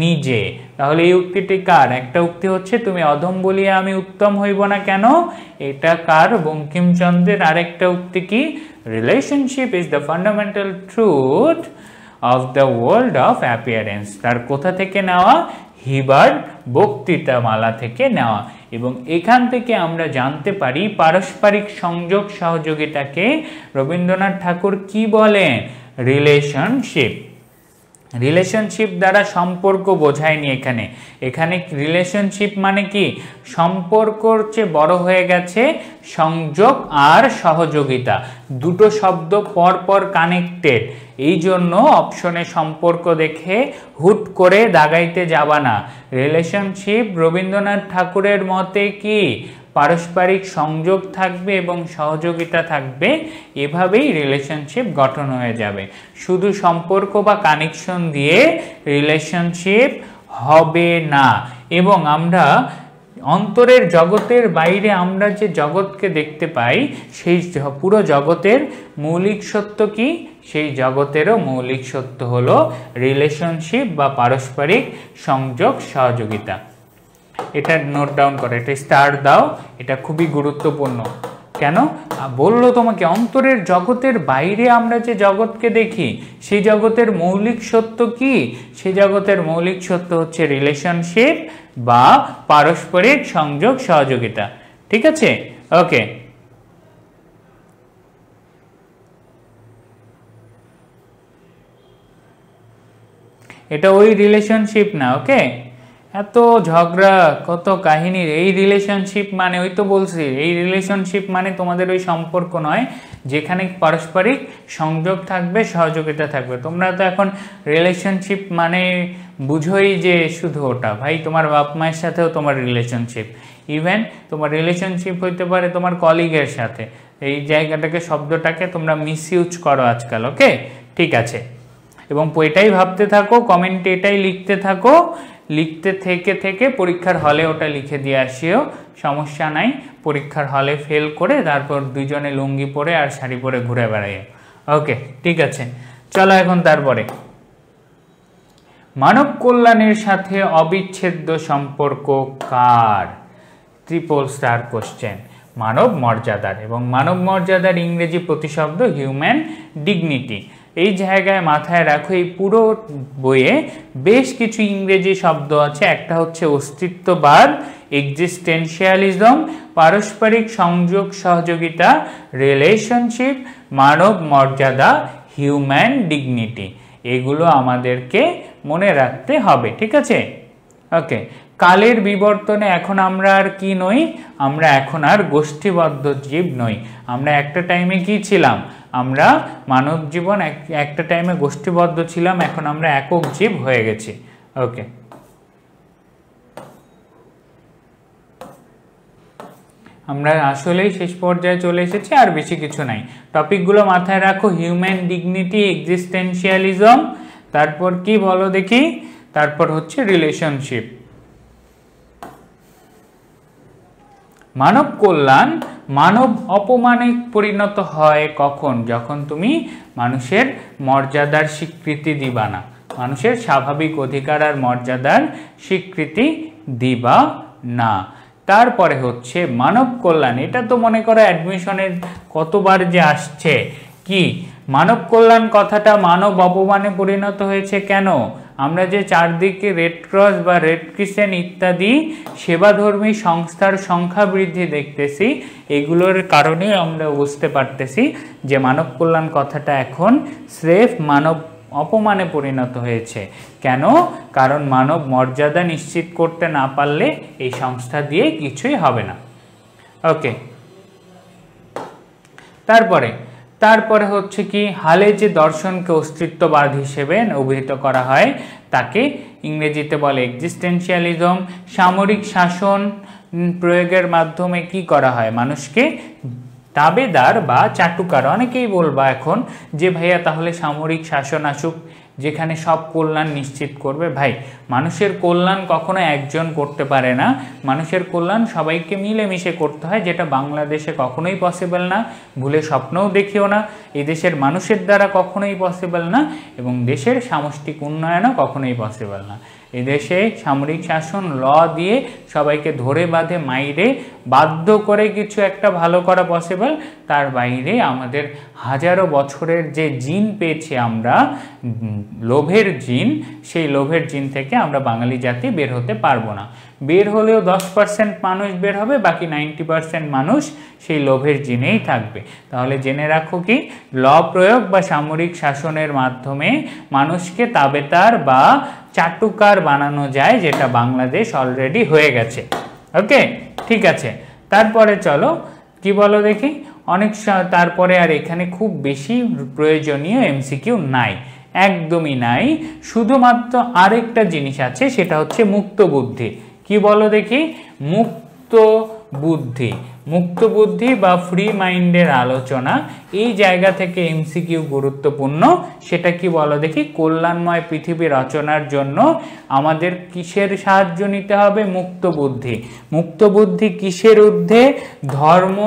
নিজে। তাহলে এই উক্তিটি কার? একটা উক্তি হচ্ছে তুমি অধম বলিয়া আমি উত্তম হইব না কেন, এটা কার? বঙ্কিমচন্দ্রের। আরেকটা উক্তি কি? Relationship is the fundamental truth of the world of appearance. তার কোথা থেকে নেওয়া? হিবার্ট বক্তৃতামালা থেকে নেওয়া। এবং এখান থেকে আমরা জানতে পারি পারস্পরিক সংযোগ সহযোগিতাকে রবীন্দ্রনাথ ঠাকুর কি বলেন? রিলেশনশিপ। রিলেশনশিপ দ্বারা সম্পর্ক বোঝায়নি এখানে। এখানে রিলেশনশিপ মানে কি, সম্পর্কর চেয়ে বড় হয়ে গেছে সংযোগ আর সহযোগিতা, দুটো শব্দ পরপর কানেক্টেড। এই জন্য অপশনে সম্পর্ক দেখে হুট করে দাগাইতে যাবা না। রিলেশনশিপ রবীন্দ্রনাথ ঠাকুরের মতে কি, পারস্পরিক সংযোগ থাকবে এবং সহযোগিতা থাকবে, এভাবেই রিলেশনশিপ গঠন হয়ে যাবে। শুধু সম্পর্ক বা কানেকশন দিয়ে রিলেশনশিপ হবে না। এবং আমরা অন্তরের জগতের বাইরে আমরা যে জগৎকে দেখতে পাই, সেই পুরো জগতের মৌলিক সত্য কি, সেই জগতেরও মৌলিক সত্য হলো রিলেশনশিপ বা পারস্পরিক সংযোগ সহযোগিতা। এটা নোট ডাউন করো, এটা স্টার দাও, এটা খুবই গুরুত্বপূর্ণ। কেন বললো তোমাকে, অন্তরের জগতের বাইরে আমরা যে জগৎকে দেখি, সেই জগতের মৌলিক সত্য কি, সেই জগতের মৌলিক সত্য হচ্ছে রিলেশনশিপ বা পারস্পরিক সংযোগ সহযোগিতা। ঠিক আছে, ওকে। এটা ওই রিলেশনশিপ না, ওকে। এত ঝগড়া কত কাহিনীর, এই রিলেশনশিপ মানে, ওই তো বলছি, এই রিলেশনশিপ মানে তোমাদের ওই সম্পর্ক নয় যেখানে পারস্পরিক সংযোগ থাকবে, সহযোগিতা থাকবে। তোমরা তো এখন রিলেশনশিপ মানে বুঝোই যে শুধু ওটা। ভাই, তোমার বাপ মায়ের সাথেও তোমার রিলেশনশিপ, ইভেন তোমার রিলেশনশিপ হইতে পারে তোমার কলিগের সাথে। এই জায়গাটাকে, শব্দটাকে তোমরা মিসইউজ করো আজকাল, ওকে। ঠিক আছে, এবং এটাই ভাবতে থাকো, কমেন্টে এটাই লিখতে থাকো, লিখতে থেকে থেকে পরীক্ষার হলে ওটা লিখে দিয়ে আসিও, সমস্যা নাই। পরীক্ষার হলে ফেল করে তারপর দুজনে লুঙ্গি পরে আর শাড়ি পরে ঘুরে বেড়াই, ওকে। ঠিক আছে, চলো এখন তারপরে, মানব কল্যাণের সাথে অবিচ্ছেদ্য সম্পর্ক কার? Triple star question. মানব মর্যাদার, এবং মানব মর্যাদার ইংরেজি প্রতিশব্দ হিউম্যান ডিগনিটি। এই জায়গায় মাথায় রাখো, এই পুরো বইয়ে বেশ কিছু ইংরেজি শব্দ আছে। একটা হচ্ছে অস্তিত্ববাদ, এক্সিস্টেন্সিয়ালিজম, পারস্পরিক সংযোগ সহযোগিতা, রিলেশনশিপ, মানব মর্যাদা, হিউম্যান ডিগনিটি। এগুলো আমাদেরকে মনে রাখতে হবে, ঠিক আছে, ওকে। কালের বিবর্তনে এখন আমরা আর কি নই, আমরা এখন আর গোষ্ঠীবদ্ধ জীব নই। আমরা একটা টাইমে কি ছিলাম, আমরা মানব জীবন একটা টাইমে গোষ্ঠীবদ্ধ ছিলাম, এখন আমরা একক জীব হয়ে গেছি, ওকে। আমরা আসলেই শেষ পর্যায়ে চলে এসেছি, আর বেশি কিছু নাই। টপিকগুলো মাথায় রাখো, হিউম্যান ডিগনিটি, এক্সিস্টেন্সিয়ালিজম, তারপর কি বলো দেখি, তারপর হচ্ছে রিলেশনশিপ। মানব কল্যাণ মানব অপমানে পরিণত হয় কখন? যখন তুমি মানুষের মর্যাদার স্বীকৃতি দিবা না, মানুষের স্বাভাবিক অধিকার আর মর্যাদার স্বীকৃতি দিবা না। তারপরে হচ্ছে মানব কল্যাণ, এটা তো মনে করো অ্যাডমিশনের কতবার যে আসছে, কি মানব কল্যাণ কথাটা মানব অপমানে পরিণত হয়েছে কেন? আমরা যে চারদিকে রেড ক্রস বা রেড ক্রিসেন্ট ইত্যাদি সেবাধর্মী সংস্থার সংখ্যা বৃদ্ধি দেখতেছি, এগুলোর কারণে আমরা বুঝতে পারতেছি যে মানব কল্যাণ কথাটা এখন স্রেফ মানব অপমানে পরিণত হয়েছে। কেন? কারণ মানব মর্যাদা নিশ্চিত করতে না পারলে এই সংস্থা দিয়ে কিছুই হবে না, ওকে। তারপরে হচ্ছে কি, হালে যে দর্শনকে অস্তিত্ববাদ হিসেবে অভিহিত করা হয় তাকে ইংরেজিতে বলে এক্সিস্টেন্সিয়ালিজম। সামরিক শাসন প্রয়োগের মাধ্যমে কি করা হয়? মানুষকে দাবেদার বা চাটুকার, অনেকেই বলবা এখন যে ভাইয়া তাহলে সামরিক শাসন আসুক যেখানে সব কল্যাণ নিশ্চিত করবে। ভাই, মানুষের কল্যাণ কখনো একজন করতে পারে না, মানুষের কল্যাণ সবাইকে মিলেমিশে করতে হয়, যেটা বাংলাদেশে কখনোই পসিবল না, ভুলে স্বপ্নও দেখিও না। এই দেশের মানুষের দ্বারা কখনোই পসিবল না, এবং দেশের সামষ্টিক উন্নয়নও কখনোই পসিবল না। এদেশে সামরিক শাসন ল দিয়ে সবাইকে ধরে বাঁধে মাইরে বাধ্য করে কিছু একটা ভালো করা পসিবল, তার বাইরে আমাদের হাজারো বছরের যে জিন পেয়েছি আমরা, লোভের জিন, সেই লোভের জিন থেকে আমরা বাঙালি জাতি বের হতে পারবো না। বের হলেও 10% মানুষ বের হবে, বাকি 90% মানুষ সেই লোভের জিনেই থাকবে। তাহলে জেনে রাখো কি, ল প্রয়োগ বা সামরিক শাসনের মাধ্যমে মানুষকে তাবেদার বা চাটুকার বানানো যায়, যেটা বাংলাদেশ অলরেডি হয়ে গেছে। ওকে, ঠিক আছে। তারপরে চলো কি বলো দেখি। তারপরে আর এখানে খুব বেশি প্রয়োজনীয় এমসিকিউ নাই, একদমই নাই। শুধুমাত্র আরেকটা জিনিস আছে, সেটা হচ্ছে মুক্ত বুদ্ধি। কি বলো দেখি, মুক্ত বুদ্ধি। মুক্ত বুদ্ধি বা ফ্রি মাইন্ডের আলোচনা, এই জায়গা থেকে এমসিকিউ গুরুত্বপূর্ণ। সেটা কি বলো দেখি, কল্যাণময় পৃথিবী রচনার জন্য আমাদের কিসের সাহায্য নিতে হবে? মুক্ত বুদ্ধি। মুক্ত বুদ্ধি কিসের ঊর্ধ্বে? ধর্ম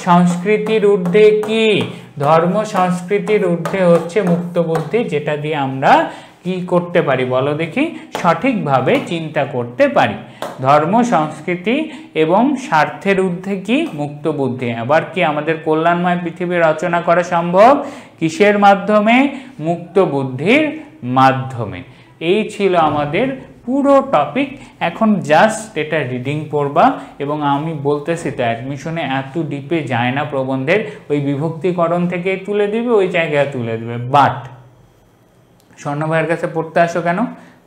সংস্কৃতির ঊর্ধ্বে। কি ধর্ম সংস্কৃতির ঊর্ধ্বে হচ্ছে মুক্ত বুদ্ধি, যেটা দিয়ে আমরা কি করতে পারি বলো দেখি, সঠিকভাবে চিন্তা করতে পারি। ধর্ম সংস্কৃতি এবং স্বার্থের ঊর্ধ্বে কি? মুক্ত বুদ্ধি। আবার কি আমাদের কল্যাণময় পৃথিবী রচনা করা সম্ভব? কিসের মাধ্যমে? মুক্ত বুদ্ধির মাধ্যমে। এই ছিল আমাদের পুরো টপিক। এখন জাস্ট এটা রিডিং পড়বা, এবং আমি বলতেছি তো অ্যাডমিশনে এত ডিপে যায় না প্রবন্ধের, ওই বিভক্তিকরণ থেকে তুলে দিবে, ওই জায়গায় তুলে দিবে। বাট স্বর্ণ ভাইয়ের কাছে পড়তে আসো কেন?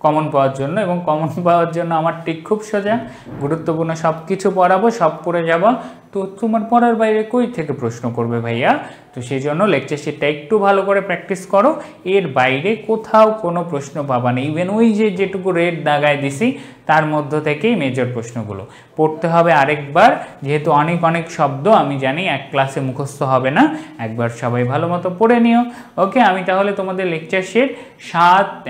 কমন পাওয়ার জন্য, এবং কমন পাওয়ার জন্য আমার ঠিক খুব সোজা, গুরুত্বপূর্ণ সব কিছু পড়াবো, সব পড়ে যাবো। তো তোমার পড়ার বাইরে কই থেকে প্রশ্ন করবে ভাইয়া? তো সেই জন্য লেকচার শিটটা একটু ভালো করে প্র্যাকটিস করো, এর বাইরে কোথাও কোনো প্রশ্ন পাবা না। ইভেন ওই যেটুকু রেড দাগায় দিছি তার মধ্য থেকেই মেজর প্রশ্নগুলো পড়তে হবে আরেকবার, যেহেতু অনেক অনেক শব্দ আমি জানি এক ক্লাসে মুখস্থ হবে না, একবার সবাই ভালো মতো পড়ে নিও। ওকে, আমি তাহলে তোমাদের লেকচার শিট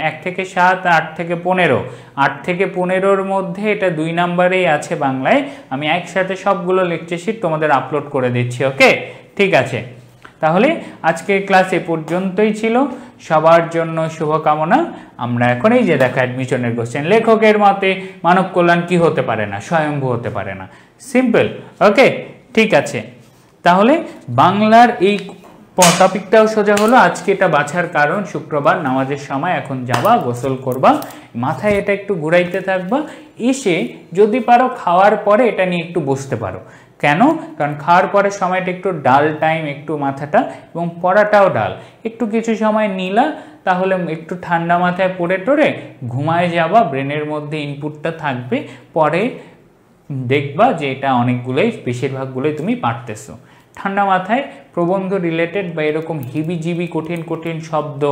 1 থেকে 7, 8 থেকে 15, 8 থেকে 15-র মধ্যে এটা 2 নম্বরেই আছে বাংলায়। আমি একসাথে সবগুলো লেকচার শিট তোমাদের আপলোড করে দিচ্ছি। ওকে, ঠিক আছে। তাহলে আজকের ক্লাস এ পর্যন্তই ছিল। সবার জন্য শুভকামনা। আমরা এখন এই যে দেখো অ্যাডমিশনের কোশ্চেন, লেখকের মতে মানব কল্যাণ কি হতে পারে না? স্বয়ম্ভু হতে পারে না। সিম্পল। ওকে, ঠিক আছে। তাহলে বাংলার এই টপিকটাও সোজা হলো। আজকে এটা বাছার কারণ, শুক্রবার নামাজের সময় এখন যাবা, গোসল করবা, মাথায় এটা একটু ঘুরাইতে থাকবা, এসে যদি পারো খাওয়ার পরে এটা নিয়ে একটু বসতে পারো। কেন? কারণ খাওয়ার পরে সময়টা একটু ডাল টাইম, একটু মাথাটা এবং পড়াটাও ডাল, একটু কিছু সময় নিলা, তাহলে একটু ঠান্ডা মাথায় পড়ে টরে ঘুমায় যাবা, ব্রেনের মধ্যে ইনপুটটা থাকবে, পরে দেখবা যে এটা অনেকগুলোই, বেশিরভাগগুলোই তুমি পারতেছো। ঠান্ডা মাথায় প্রবন্ধ রিলেটেড বা এরকম হিবিজিবি কঠিন কঠিন শব্দ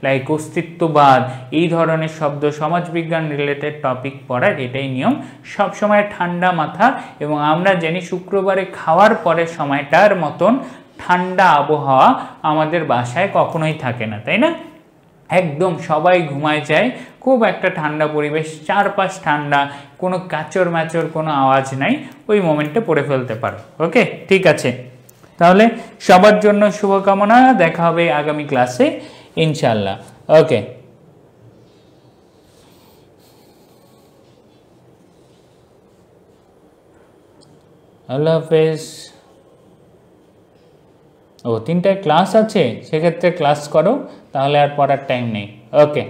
লাইক অস্তিত্ববাদ, এই ধরনের শব্দ, সমাজবিজ্ঞান রিলেটেড টপিক পড়ার এটাই নিয়ম। সব সময় ঠান্ডা মাথা, এবং আমরা জানি শুক্রবারে খাওয়ার পরে সময়টার মতন ঠান্ডা আবহাওয়া আমাদের বাসায় কখনোই থাকে না, তাই না? একদম সবাই ঘুমায় যায়, খুব একটা ঠান্ডা পরিবেশ, চারপাশ ঠান্ডা, কোনো কাচর ম্যাচর কোনো আওয়াজ নাই, ওই মোমেন্টে পড়ে ফেলতে পারো। ওকে, ঠিক আছে। তাহলে সবার জন্য শুভকামনা, দেখা হবে আগামী ক্লাসে ইনশাল্লাহ। ওকে, আল্লাহ হাফেজ। 3টায় ক্লাস আছে, সেক্ষেত্রে ক্লাস করো, তাহলে আর পড়ার টাইম নেই। ওকে।